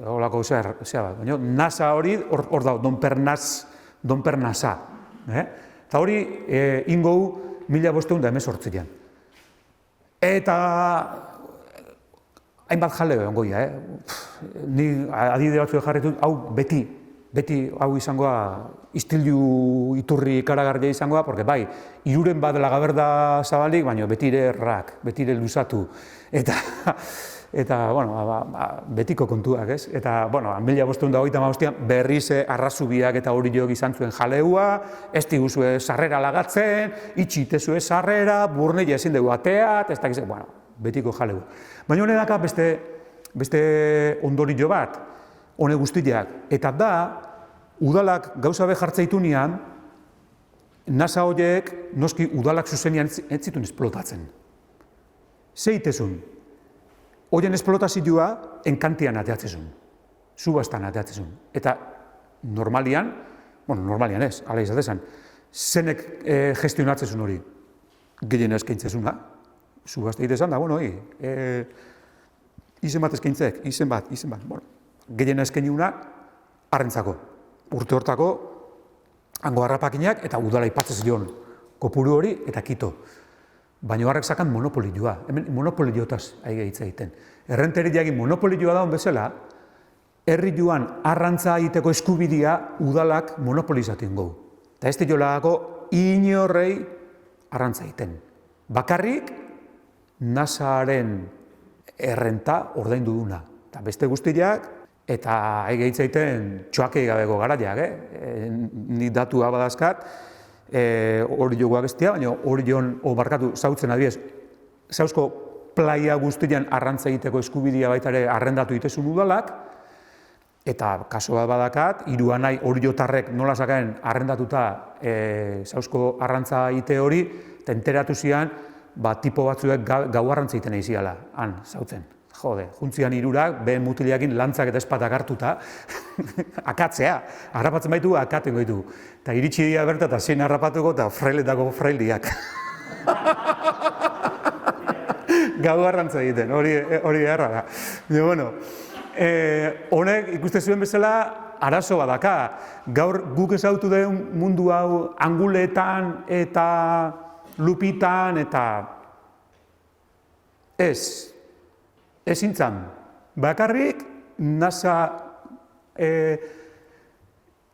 Horako zea bat, baina nasa hori hor da, Don Pernasa. Eta hori ingou 1518an. Eta hainbat jale egon goia, ni adide batzu jarritu, hau beti hau izangoa istilu iturri ikaragarria izangoa, porque bai, 3 bat Lagaberda zabalik, baina betire errak, betire luzatu. Eta Eta, bueno, betiko kontuak, ez? Eta, bueno, 1535an berriz Arrazubiak eta Oriok izan zuen jaleua, ez diguzue sarrera lagatzen, itxitezue sarrera, Burnilla ezin dugu ateat, ez dakiz, bueno, betiko jaleua. Baina honek daka beste ondorio bat, honek guztiak, eta da, udalak gauza be jartzaitunean, NASA horiek, noski udalak zuzenian ez zituen esplotatzen. Zeitezun, horien esplotazioa enkantian ateatzezun, subastan ateatzezun. Eta normalian ez, ala izatezan, zenek gestionatzezun hori, gehien eskaintzezuna, subasta itezan da, bueno, izen bat eskaintzek, izen bat, bueno, gehien eskainuna arrentzako, urte hortako, hango harrapakinak eta udala ipatzez joan kopuru hori eta kito. Baina harrek zakan monopolioa, hemen monopoliotaz aige hitz egiten. Errenteriagin monopolioa daun bezala, herri joan arrantza egiteko eskubidea udalak monopolizatzen gau. Eta ez diolako inorrei arrantza egiten. Bakarrik NASAren errenta ordaindu duna. Eta beste guztiak, eta aige hitz egiten txoakei gabeko garaiak, nik datua badazkat, hori jogoa bestia, baina hori joan barkatu zautzen adiez, zauzko playa guztian arrantza egiteko eskubidea baita ere arrendatu itezun udalak, eta kaso bat badakat, Iruanai hori jotarrek nola zakaen arrendatuta zauzko arrantza egite hori, eta enteratu zian, tipo batzuek gau arrantza egiten eiziala, han, zautzen. Jode, juntzian Irurak, behen mutiliakin lantzak eta espatak hartuta, akatzea, harrapatzen baitu, akaten goitu. Eta iritsi dira berta eta zein harrapatuko eta frailetako frailiak. Gau arrantza egiten, hori erra da. Bueno, honek ikuste zuen bezala arazo badaka. Gaur guk ezautu den mundu hau anguletan eta lupitan eta ezin zan, bakarrik NASA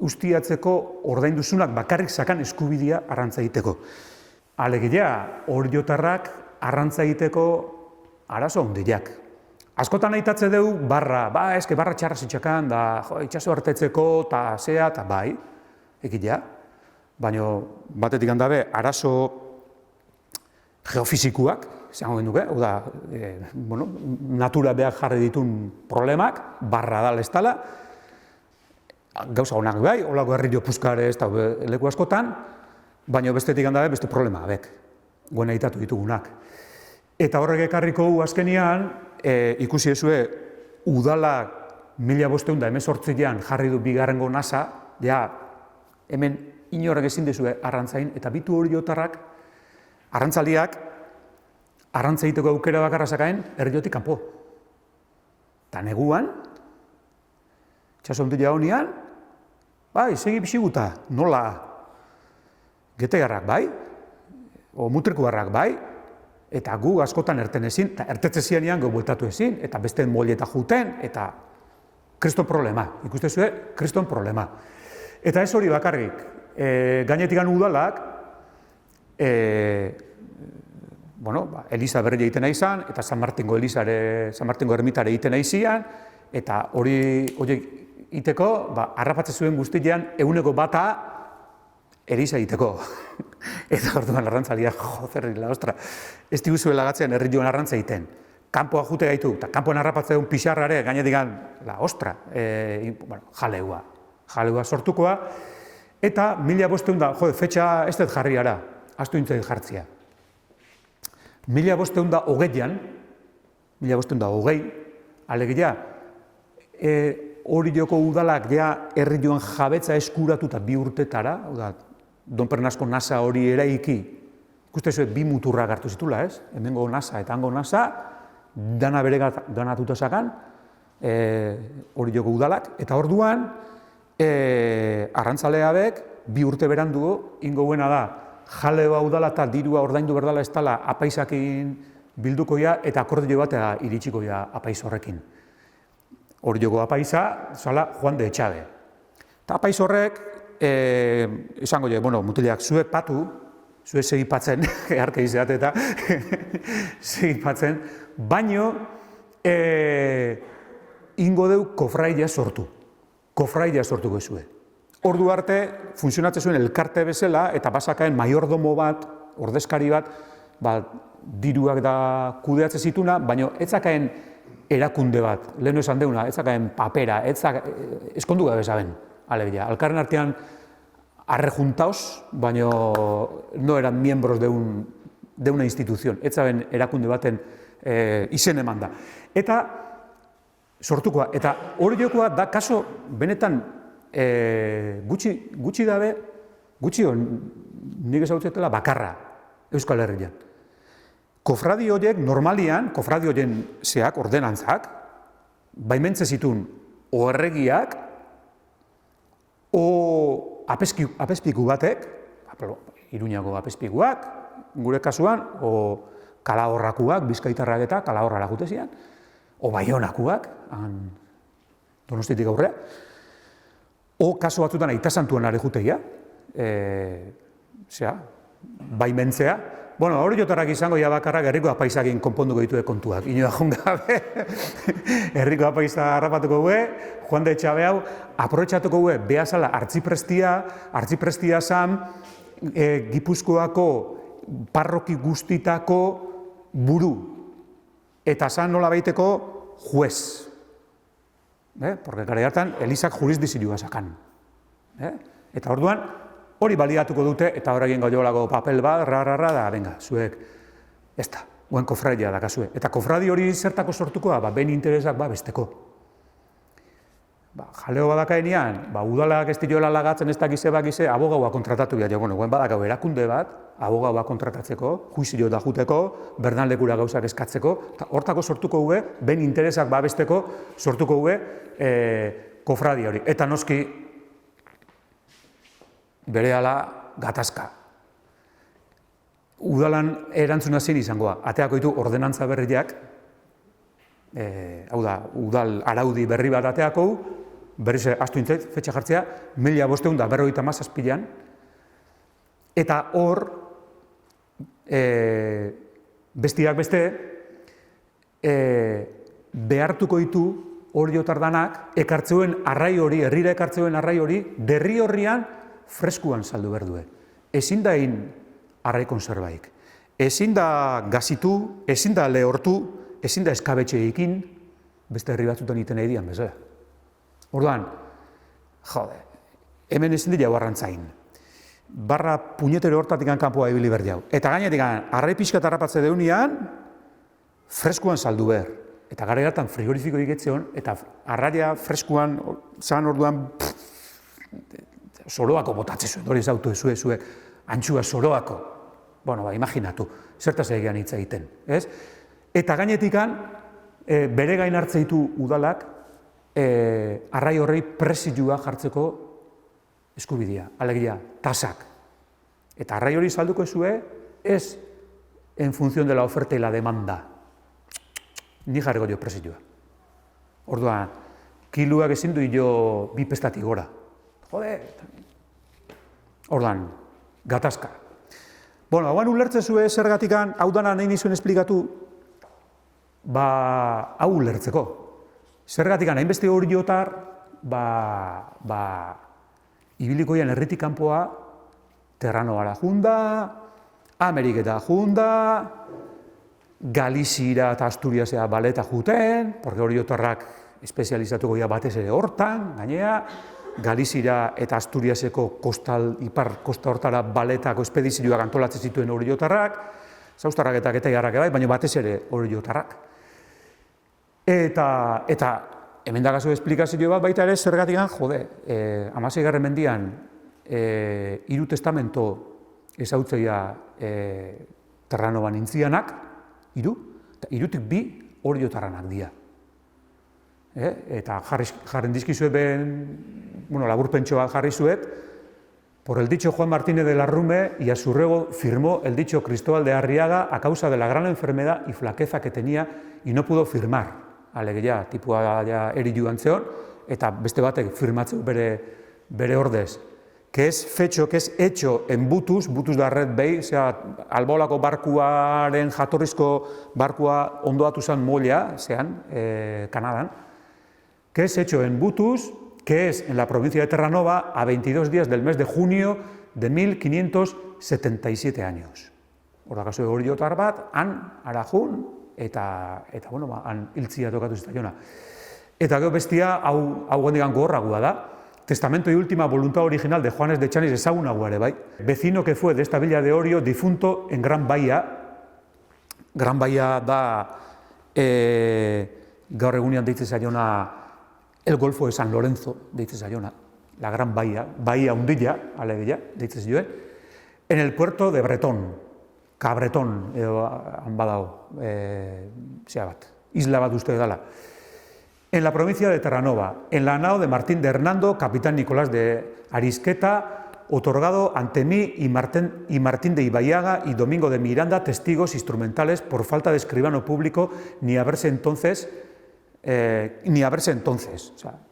ustiatzeko ordainduzunak bakarrik zakan eskubidea arrantza egiteko. Alegia, hori jotarrak arrantza egiteko arazo handiak. Askotan aitatze dugu barra, barra txarra zitxakan, da itxaso hartetzeko, eta zea, eta bai, egitea. Baina batetik handabe, arazo geofizikuak, zango genduke, natura behar jarri ditun problemak, barra da leztala, gauza honak bai, holako herri jo puskare ez da leku askotan, baina bestetik handabe beste problema abek, guen egitatu ditugunak. Eta horrek ekarriko gu azkenian, ikusi ezue, udalak 1518an jarri du bigarrengo NASA, ja, hemen inorrek ezin dezue arrantzain, eta bitu hori jotarrak, arrantzaliak, arrantza egiteko aukera bakarra zakaen, herriotik kanpo. Eta neguan, txasontia honean, bai, segi bisiguta, nola, getegarrak bai, o mutrikuarrak bai, eta gu askotan erten ezin, eta ertetze zianean gau bueltatu ezin, eta beste molleta juten, eta kriston problema, ikuste zuen, kriston problema. Eta ez hori bakarrik, gainetikan udalak, Eliza berri egiten nahi izan, eta San Martingo ermitare egiten nahi zian, eta hori egiteko, harrapatzen zuen guztian, 100% Eliza egiteko. Eta orduan arrantzalia, jozerrila, ostra, ez diguzuela gatzean herri joan arrantza egiten. Kanpoa jute gaitu, eta kanpoan harrapatzen duen pixarrare, gainetik ostra, jaleua sortukoa, eta 1500, fetxa ez dut jarri ara, astu nintzen jartzia. 1520, alegia, hori joko udalak herri joan jabetza eskuratuta 2 urtetara, Don Pernasko NASA hori eraiki, ikuste zuen 2 muturrak hartu zitula, ez? Hemengo NASA eta hango NASA, dana bere ganatuta zakan, hori joko udalak, eta orduan, arrantzaleabek 2 urte berandugo, ingo buena da, jaleba udala eta dirua ordaindu berdala ez dela apaizakin bildukoia eta akordio batea iritsikoia apaiz horrekin. Hori joko apaiza, zala Juan de Etxabe. Eta apaiz horrek, esango jo, mutiliak, zuek patu, zuek segipatzen, eharke izeat eta segipatzen, baino ingo deu kofraia sortu. Kofraia sortuko ezue. Ordu arte, funtzionatzen zuen elkarte bezala, eta basakaen maiordomo bat, ordezkari bat, diruak da kudeatzen zituna, baina etzakaen erakunde bat, lehenu esan deuna, etzakaen papera, eskondu gabe zaben, alegia. Alkarren artean arrejuntaos, baina no eran miembros de una institución, etzaben erakunde baten izen eman da. Eta sortukoa, eta hori jokoa da kaso benetan gutxi dabe, nik ezagutzetela bakarra Euskal Herrian. Kofradi horiek normalian, kofradi horien zeak, ordenantzak, baimentze zitun o erregiak, o apezpiku batek, Iruñako apezpikuak, gure kasuan, o kalahorrakuak, bizkaitarrak eta kalahorra gutezian, o baionakuak, Donostiatik aurrea, o kaso batzutan aita santuan are juteia, baimentzea. Bueno, hori jotarrak izango ja bakarrak herriko apaizakin konponduko ditue kontuak. Inoa joan gabe, herriko apaiza harrapatuko gue, Juan de Etxabe hau, aprobetxatuko gue, behazala hartziprestia zan, Gipuzkoako parroki guztitako buru, eta zan nola baiteko juez. Porque gara hartan, Elizak jurisdizioa zakan. Eta orduan, hori baliatuko dute, eta horregin gaudolako papel bat, da, venga, zuek, ez da, guen kofradia da kasue. Eta kofradi hori zertako sortukoa, ben interesak besteko. Jaleo badakaenean, udalak ez diola lagatzen ez dakize bakize, abogaua kontratatu behar, guen badakau erakunde bat, abogaua kontratatzeko, juizio da juteko, bernaldekura gauzak eskatzeko, eta hortako sortuko gue, ben interesak besteko, sortuko gue kofradi hori. Eta noski, berehala gatazka. Udalan erantzuna zein izangoa, ateako ditu ordenantza berriak, hau da, udal araudi berri bat ateako, berriz astu intzait, fetxa jartzea, 1557an, eta hor, bestiak beste, behartuko ditu hori jotardanak, ekartzeuen arrai hori, herrira ekartzeuen arrai hori, derri horrian, freskuan saldu behar duen. Ezin da egin arrai konserbaik. Ezin da gazitu, ezin da lehortu, ezin da eskabetxe ekin, beste herri batzutan iten nahi dian bezala. Orduan, hemen ezin dira barrantzain. Barra puñetero hortatik kanpoa ibili behar jau. Eta gainetik arrai pixka harrapatze deunean, freskuan saldu behar. Eta gara hartan frigorifiko iketzeon, eta arraia freskuan zan orduan, soroako botatze zuen, hori zautu ezue, antxua soroako. Bueno, imaginatu, zertaz egean hitz egiten, ez? Eta gainetikan, bere gain hartze ditu udalak, arrai horrei presioa jartzeko eskubidea, alegia, tasak. Eta arrai hori salduko ezue, ez en función de la oferta y la demanda. Ni jarriko dio presioa. Orduan, kiluak ezin du jo bi pestatik gora. Orduan, gatazka. Bueno, hauan ulertzen zue zergatikan, hau dana nahi nizuen esplikatu, hau ulertzeko. Zergatikan, hainbeste hori jotar, ibilikoian herritik kanpoa, Terranoara junda, Ameriketa junda, Galizira eta Asturiasea baleta juten, porque hori jotarrak espezializatuko ja batez ere hortan, gainea, Galizira eta Asturiaseko ipar kosta hortara baletako espedizioak antolatzen zituen hori jotarrak, zaustarrak eta getaiarrak bai, baina batez ere hori jotarrak. Eta hemen dagazu esplikazio bat baita ere zergatik 16. mendian 3 testamento ezautzea Terranoban intzianak, 3, eta 3tik 2 hori jotarranak dira. Eta jarren dizkizue laburpentso bat jarri zuet, por el dicho Juan Martínez de Larrume y a su ruego firmó el dicho Cristóbal de Arriaga a causa de la gran enfermedad y flaqueza que tenía y no pudo firmar. Alegia, tipua eri joan zeon, eta beste batek firmatzeu bere ordez. que es fecho, que es hecho en Butus da Red Bay, albolako barkuaren jatorrizko barkua ondoatu zen Molla, Kanadan, que es hecho en Butus, que es en la provincia de Terranova, a 22 días del mes de junio de 1577 años. Horakazu oriotar bat, han, arajun, eta bueno, han hiltzia tokatu zitaiona. Eta gero bestia, hau gandigan gogorragoa da, Testamento y última voluntad original de Juanes de Chanis ezagunagoa ere, bai. Vecino que fue de esta villa de Orio, difunto en Gran Bahía. Gran Bahía da, gaur egunean deitzen zaiona, el Golfo de San Lorenzo, deitzen zaiona. La Gran Bahía, Bahía Hundilla, alegia, deitzen zioen. En el puerto de Bretón, Cabretón, han badao, isla bat uste dela. En la provincia de Terranova, en la nao de Martín de Hernando, capitán Nicolás de Arisqueta, otorgado ante mí y Martín de Ibaiaga y Domingo de Miranda, testigos instrumentales por falta de escribano público, ni haberse entonces,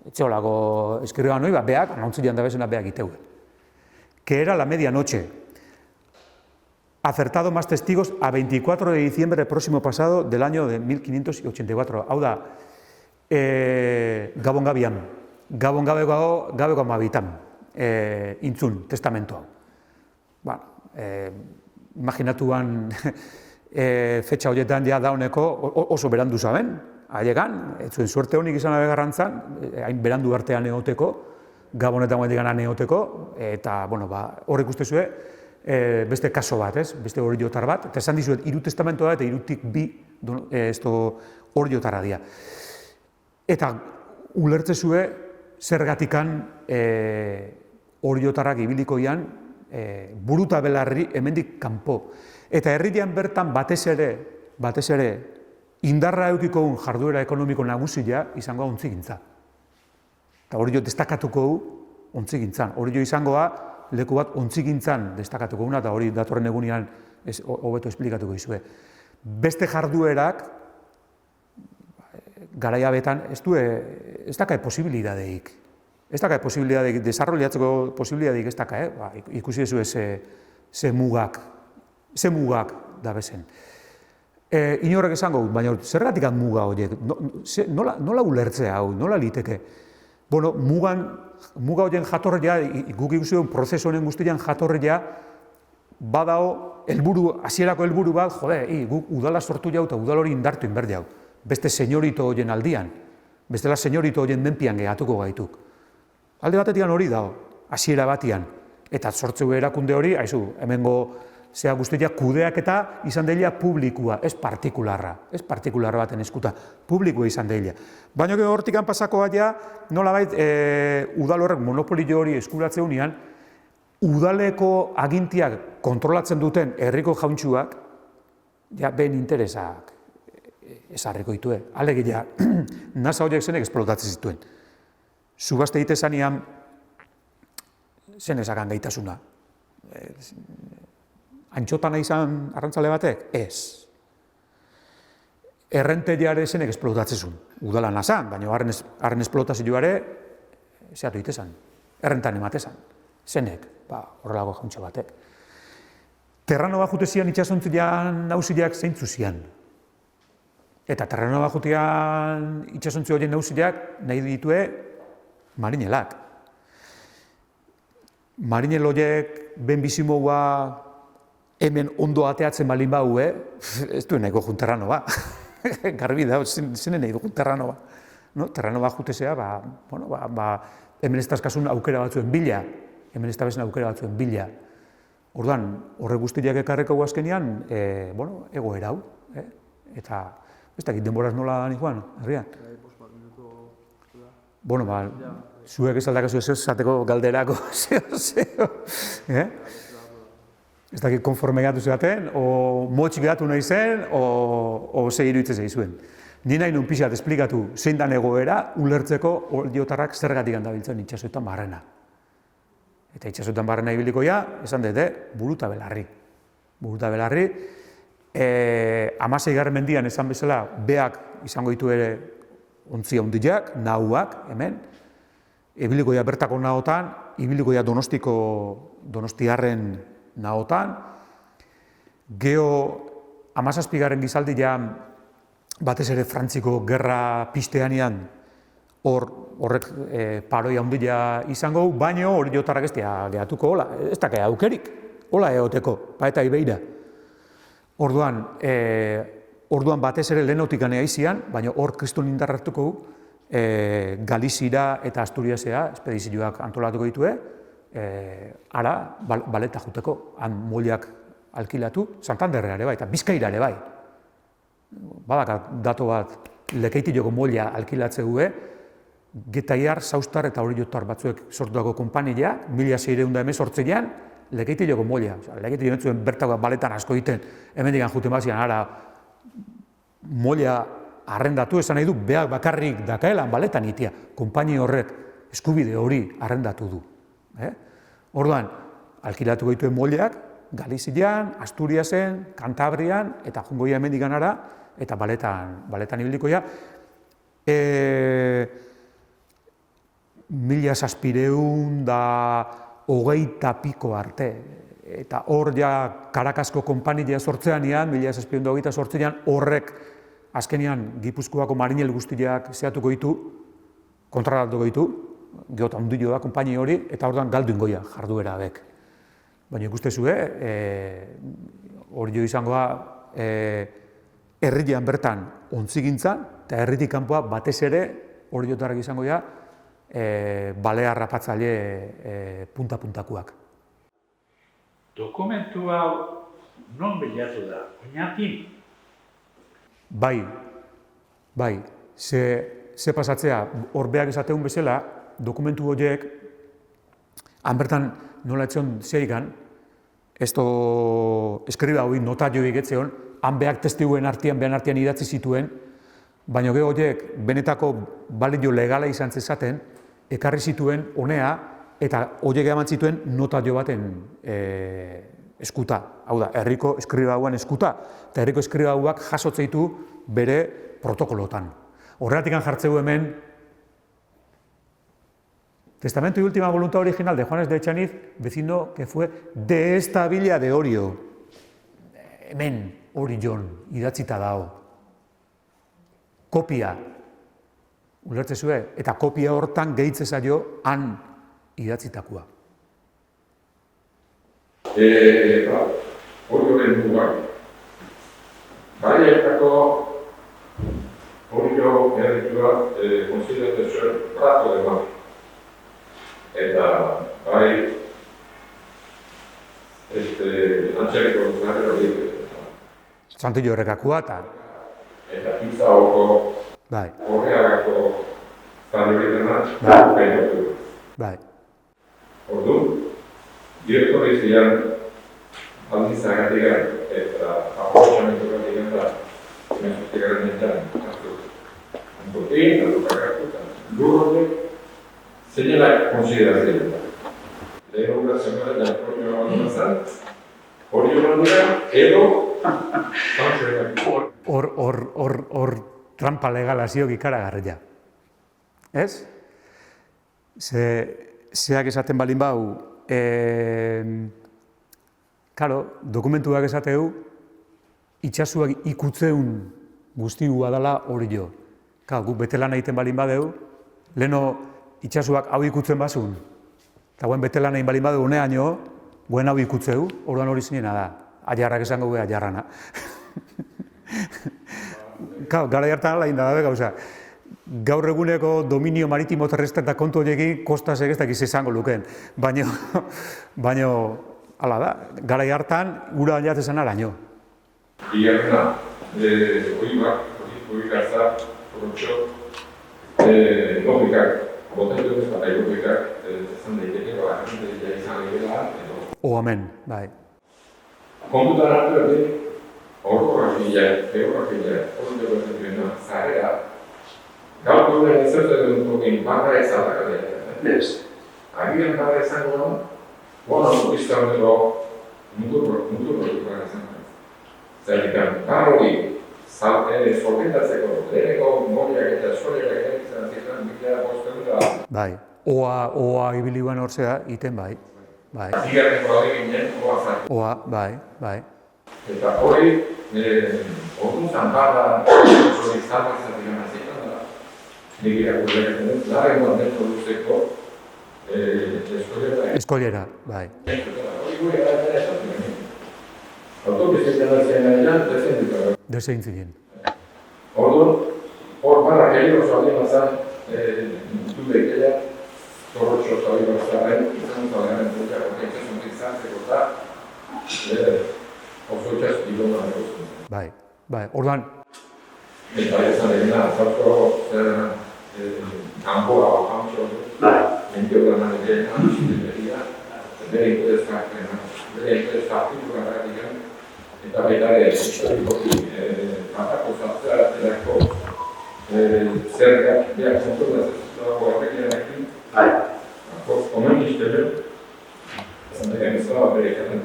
etxeolako escribano iba, beak, nauntzilean da bezena beak iteue, que era la medianoche. Acertado más testigos a 24 de diciembre próximo pasado del año de 1584. Hau da, Gabon gabian, Gabon gabeko amabitan, intzun, testamentoa. Imaginatuan fetxa horietan ja dauneko oso berandu zaben, ailegan, ez zuen suerte honik izan abegarrantzan, hain berandu artean eoteko, Gabonetan guendigan eoteko, eta, bueno, horrek uste zuen, beste kaso bat, ez? Beste oriotar bat, eta esan dizuet, 3 testamentoa eta 3tik 2 oriotarra dira. Eta ulertzezue zergatikan oriotarrak ibiliko ian buruta belarri hemendik kanpo. Eta herrian bertan batez ere indarra eukiko jarduera ekonomiko nagusia izango ontzigintza. Eta orio destakatuko ontzigintzan. Orio izangoa leku bat ontzigintzan destakatuko una, eta hori datorren egunean hobeto esplikatuko izue. Beste jarduerak garaia betan ez daka posibilidadeik. Ez daka posibilidadeik, desarrollatzeko posibilidadeik ez daka, ikusi dezu ze mugak da bezen. Inorrek esango, baina zergatik muga horiek, nola ulertzea hau, nola liteke? Bueno, muga horien jatorria, guk ikusi duen prozesu honen guztian jatorria, badao, hasierako helburu bat, guk udala sortu jau eta udal hori indartu inber jau. Beste senyorito horien aldian, bestela senyorito horien menpian gehatuko gaituk. Alde batetian hori dago, hasiera batian, eta sortzeu erakunde hori, hemengo zea guztia kudeak eta izan deila publikua, ez partikularra baten eskuta, publikua izan deila. Baina hortikan pasakoa ja, nolabait udal horrek monopolio hori eskuratze unean, udaleko agintiak kontrolatzen duten herriko jauntxuak, ja, ben interesak esarriko ditue. Alegia, NASA horiek zenek esplotatzen zituen. Subaste egite zanean, zen ezakan gaitasuna. Antxotana izan arrantzale batek? Ez. Errenteriare zenek esplotatzen zuen. Udala nazan, baina harren esplotazioare zehatu itezan. Errentan ematezan. Zenek, horrelako jauntxo batek. Terranova jute zian itxasontzian nauzileak zeintzu zian. Eta Terranova jutean itxasontzi horien nauzileak nahi ditue marinelak. Marinel horiek ben bizimoa hemen ondo ateatzen balin bau, ez duen nahiko jun Terranova. Garbi da, zenen nahi dugun Terranova. Terranova jutezea, hemen ez dazkasun aukera batzuen bila. Hemen ez dabezen aukera batzuen bila. Orduan, horre guztiak ekarreko guazkenian, egoera hau. Eta, ez dakit denboraz nola da joan, herrian? Zuek ez aldakazu ez zateko galderako, zeo. Ez dakit konforme gatu zeaten, o motxik gatu nahi zen, o zei iruditzen zuen. Ni nahi nun pixat esplikatu zein dan egoera, ulertzeko oriotarrak zergatik handabiltzen itxasoetan barrena. Eta itxasoetan barrena ibiliko ja, esan dute, buruta belarri. Buruta belarri, 16. mendian esan bezala, beak izango ditu ere ontzia hundiak, nahuak, hemen, ibiliko ja bertako nahotan, ibiliko ja Donostiarren nahotan. Geo 17. gizaldian batez ere Frantziko gerra pisteanean horrek paroi handia izango, baino hori jotarrak ez dira gehatuko, hola, ez da aukerik, hola egoteko, eta ibeira. Orduan batez ere lehenotik ganea izian, baina hor kriston indarratuko Galizira eta Asturiasea espedizioak antolatuko ditue, ara baleta juteko, han mollak alkilatu, Santanderra ere bai, eta Bizkaira ere bai. Badak dato bat, Lekeitiloko molla alkilatzeu, Getaiar, Saustar eta Oriotar batzuek sortuako konpania, 1618an, Lekeitiloko molla. Lekeitiloko zuen bertako baletan asko egiten, hemen digan juten bazian, ara molla arrendatu, esan nahi du, behar bakarrik dakaelan baletan itia, konpaini horrek eskubide hori arrendatu du. Orduan, alkilatu gaituen mollak, Galizian, Asturiasen, Kantabrian, eta jungoia hemen digan ara, eta baletan ibiliko ja. 1720 piko arte, eta hor ja Karakasko konpania sortzean, 1728an horrek azkenean Gipuzkoako marinel guztiak zehatuko ditu, kontraratuko ditu, geota ondilo da konpainia hori, eta orduan galdu ingoia jarduera abek. Baina ikustezue, hori jo izangoa herrian bertan ontzigintzan, eta herritik kanpoa batez ere hori jotarrak izango ja balea rapatzaile punta-puntakuak. Dokumentu hau non bilatu da? Oñatin? Bai. Ze pasatzea, horbeak esateun bezala, dokumentu horiek, han bertan nola etzion zeigan, eskriba hori nota joik etzion, han behak testiguen behan artean idatzi zituen, baina gero horiek benetako balio legala izan zezaten, ekarri zituen honea, eta horiek eman zituen nota jo baten eskuta. Hau da, herriko eskriba hauan eskuta, eta herriko eskriba hauak jasotzeitu bere protokolotan. Horregatik jartzeu hemen, Testamento y última voluntad original de Juanes de Echaniz, vecino que fue de esta villa de Orio. Hemen, Orion, idatzita dao. Kopia, ulertzezue, eta kopia hortan gehitze zaio han idatzitakoa. Orioren mugak, baietako Orio herritua konsideratzen zuen prato de mar. Eta bai, antxerriko zarrera horiek. Santillo horrekakua eta... Eta Pizaoko, Horreagako zarrera gainatu. Bai. Ordu, direktori zian aldizagatik eta aportxamentu gatik da, mesutik garen nintzen, antotin, lurrotek, zeinela konsideratzen. Lehen hori zemara da hori bandera edo hor trampa legala ziok ikaragarria. Ez? Zeak esaten balin bau, dokumentuak esateu, itxasuak ikutzeun guztiua dela hori jo. Guk betelan egiten balin badeu, leheno itxasuak hau ikutzen bazun, eta guen betelan egin balin badeu uneaino, guen hau ikutzeu, orduan hori zinena da. Aiarrak esango gu aiarrana. Gara hartan ala indada gauza. Gaur eguneko dominio maritimo terrestre eta kontu horiekin kostasek ez dakiz izango lukeen. Baina, ala da, gara hartan gura bainat esan araño. Iarrena, hori garza, horretxo, logikak, botetu ez bat logikak, esan daiteke, izan egela, edo. Amen, bai. Kontutan hartu erdi, horroak hilak, hori dugu duena, zarera, gaur duen ezertzen duen barra ezatak adela. Ez, agian barra ezango da, bona izan dugu mutur barra ezango. Zerrikan, barroi, sorgentatzeko, leheneko moriak eta eskolekak egiten zitzen, bila bostuen da. Bai, Oa ibili guan horzea, iten bai. Zigarreko hori ginen, oa zari. Oa, bai. Eta hori, orduan zanbarra, hori zanbarra ziren azitzen da. Nik irakurtzen dut, larren guantetu duzeko Eskollera, bai. Hori gure gara esatzen ginen. Autobizetan azien gainean, dezen dut. Dezein ziren. Orduan, hor barra kelio zaldien bazan, dudekela, zorrotxo zaldien bazaren, izan zaldien dutxak, orkaitzasun izantzeko da, oso itxas bilona erosten. Bai, orduan. Eta izan egina, zartko kanpoa o kamtxo, mentio gana egena, zileria, bere interes faktitu gara digan, eta baita historikoki patako zartzea erako zergak behar zentu da zezutako horrekin erekin. Omen iztele, esan degen ez da bere ikaten.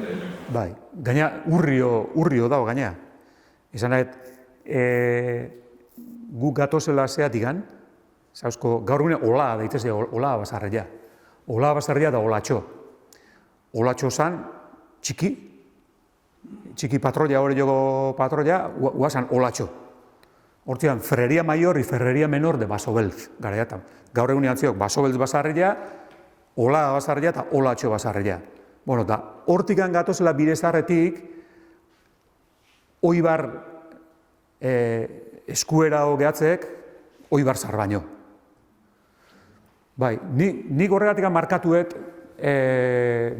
Bai, gaina urrio dago gaina. Izan nahet, guk gatozela zeatigan, zauzko, gaur gune ola daitez, ola basarria. Ola basarria da olatxo. Olatxo zan, txiki patroia, hori jogo patroia, guazan olatxo. Hortzian, ferreria mayor y ferreria menor de Basobeltz, garaiatan. Gaur egun jantziok, Basobeltz basarria, ola basarria eta olatxo basarria. Bueno, da, hortikan gatozela bidezarretik, oibar eskuera gehatzek, oibar zar baino. Bai, nik horregatik markatuet,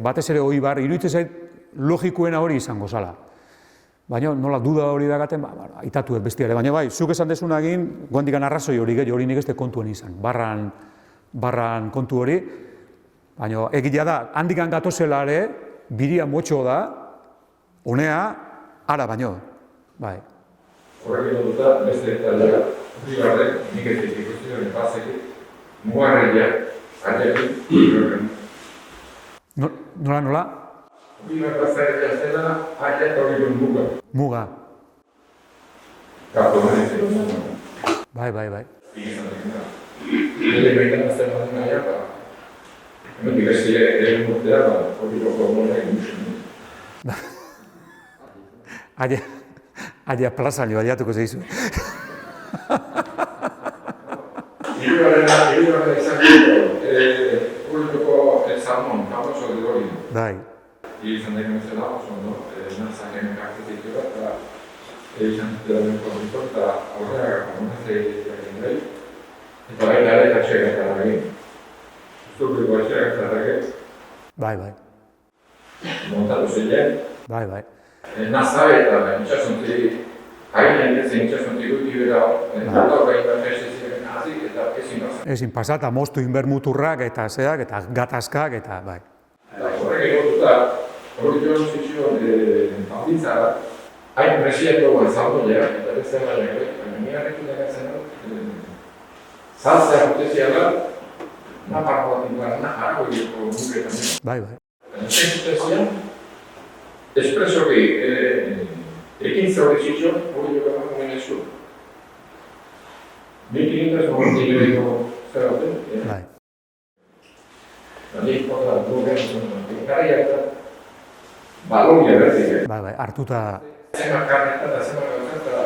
batez ere oibar, iruditzen zait logikoena hori izango zala. Baina nola duda hori dagaten, aitatuet bestiare. Baina bai, zuk esan desuna egin, guandikan arrazoi hori gehi, hori nik ez kontuen izan, barran kontu hori. Baina egia da, handikan gatozela ere, biria motxo da, honea, ara baino. Bai. Horrekin duta, beste taldea, bigarrek, nik ez ikusten bazekit, mugarreia, atekin, Nola? Bigarra zerria zela, aiat hori muga. Muga. Gato honetzen. Bai. Igizan dira. Ele behitan azten baden naia, hemen digazile egin urtea, hori joko mola egin duzen. Aia plazan joa diatuko zeizu. Hirugarren izan dut, urteko el salmon, famoso de hori. Bai. Izan daik bezala, oso ondo, nazak hemen kartu zitu eta izan zutela den konditor eta aurrera komunazia egin gai. Eta baita ere eta txegatara egin. Zurriko txegatara egin. Bai. Montatu zilean. Bai. Nazar eta itxasuntzi, hainen ezen itxasuntzi dut ibera, eta horrein bat ziren nazi eta ezin bazan. Ezin pasata, moztu inbermuturrak eta zeak, eta gatazkak, eta bai. Horrek egotuta, hori joan zitzion baldintzara, hain presiak dugu zaldolea, eta beste baina baina miarrekin dakatzen dut, zaltzea potenziala, naparko bat ingoan, nahara horieko mugetan. Bai. Zentutezian, espresoki ekintza hori zitzion, hori joan gomen ezu. Nik egintaz momentik egiteko zer baten. Bai. Nik porta dugen, garaiak eta balonia berdik, Bai, hartuta... Zemak karnetan eta zemak gauzat eta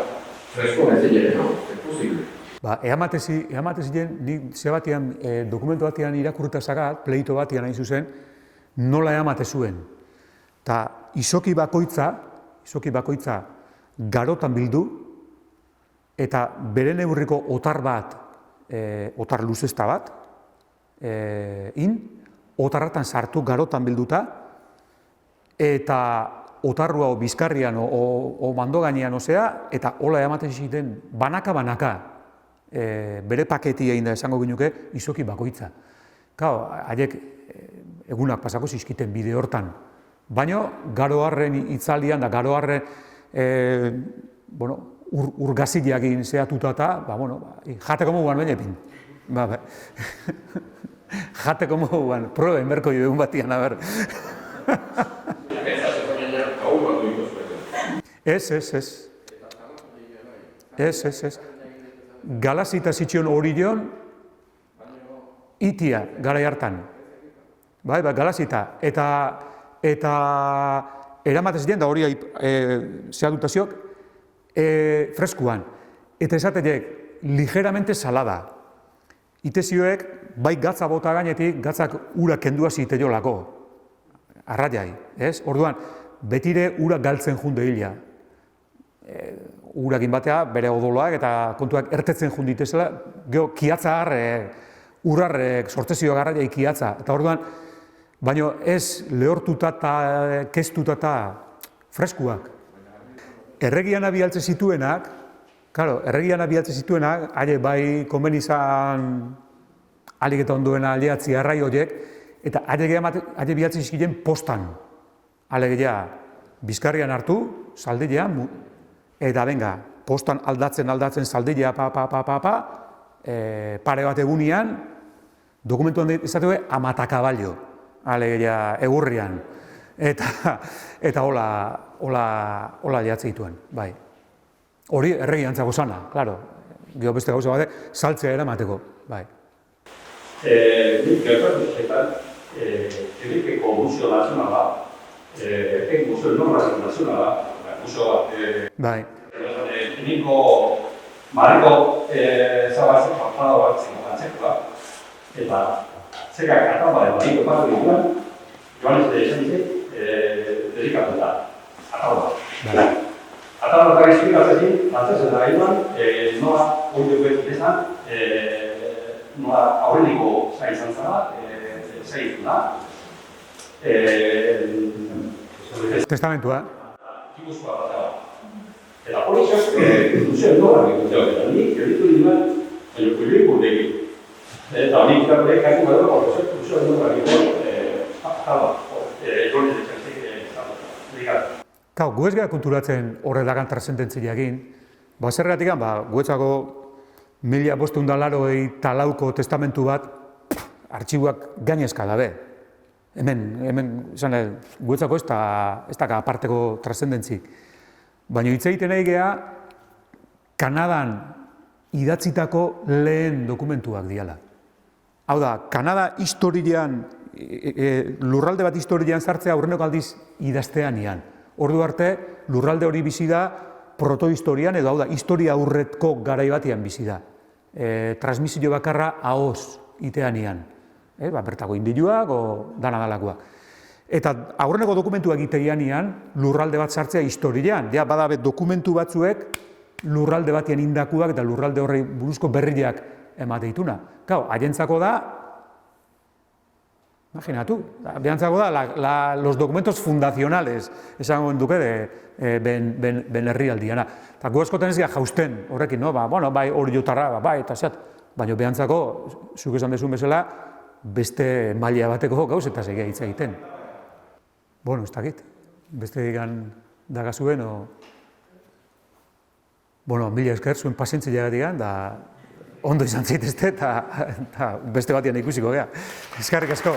fresko netzile, no? Ez posible. Eamatezi jen, nik ze batian, dokumentu batian irakurta zagat, pleito batian hain zuzen, nola eamate zuen. Ta izoki bakoitza garotan bildu, eta bere neurriko otar bat, otar luzesta bat, otarratan sartu garotan bilduta, eta otarrua o bizkarrian o mandogainean osea, eta hola ematen ziten banaka, bere paketi egin da esango ginuke, izoki bakoitza. Kao, haiek egunak pasako zizkiten bide hortan. Baina, garoarren itzaldian da garoarren, urgazileak egin zehatuta eta, jateko moguan baina epin. Jateko moguan, proben berko jo egun batian, aber. Ez. Galazita zitzion hori joan, itia garai hartan. Bai, galazita. Eta eramatez dien, da hori zehadutaziok, freskuan. Eta esateiek, ligeramente salada. Itezioek, bai gatza bota gainetik, gatzak ura kendua ziteiolako. Arraiai, ez? Orduan, betire ura galtzen junde hila. Urakin batea, bere odoloak eta kontuak ertetzen junditezela, geho, kiatza urrarrek, sortzezio garraiai kiatza. Eta orduan, baina ez lehortuta eta keztuta eta freskuak. Erregian abialtze zituenak, haie bai konbenizan alik eta onduena aliatzi arrai horiek, eta haie bialtze zizkilen postan. Alegia, bizkarrian hartu, saldilean, eta benga, postan aldatzen, saldilea, pare bat egunian, dokumentuan izatue amatakaballo, alegia, egurrian. Eta hola liatze dituen, bai. Hori erregiantzago zana, klaro. Gero beste gauza batek, saltzea eramateko, bai. Nik gertatu zetan, Elipeko Museo Nazionala, Museo Etnografiko Nazionala, museo bat, bai. niko mariko zabatzen partada bat zinko eta zekak ataba edo niko partu dituan, joan ez esan dedikatu da, ataba. Ataba eta esplikatzekin, atzatzen da gailuan, nola hori duet izan, nola aurreniko zai izan zara, zai izan da. Testamentua. Gipuzkoa bat da. Eta poliziak, museo etnografiko eta nik erditu duen, proiektu egin. Eta nik ikatek hakin badura, museo etnografiko ataba, joan ez esan Kau, gu ez gara konturatzen horredagan trascendentzia egin, zergatik, guetzako 1583 testamentu bat, artxibuak gainezka dabe. Hemen, guetzako ez da aparteko trascendentzik. Baina hitz egiten nahi geha, Kanadan idatzitako lehen dokumentuak diala. Hau da, Kanada historian, lurralde bat historian sartzea aurreneko aldiz idaztean ian. Ordu arte, lurralde hori bizi da protohistorian, edo hau da, historia aurretko garai batian bizi da. Transmisio bakarra ahoz itean ian. Bertako indiluak, o dana dalakoak. Eta aurreneko dokumentuak egitean ian, lurralde bat sartzea historian. Ja, badabe dokumentu batzuek lurralde batien indakuak eta lurralde horrei buruzko berriak emate dituna. Kau, haientzako da, imaginatu, behantzako da, los documentos fundacionales, esango duke, ben herrialdiana. Eta gu askotan ez jausten horrekin, bai hori jotarra, bai, eta zeat, baina behantzako, zuk esan dezun bezala, beste maila bateko gauz eta segea hitz egiten. Ez dakit, beste digan dagazuen, mila esker, zuen pazientzia digan, da ondo izan zaitezte eta beste batian ikusiko gea. Eskerrik asko.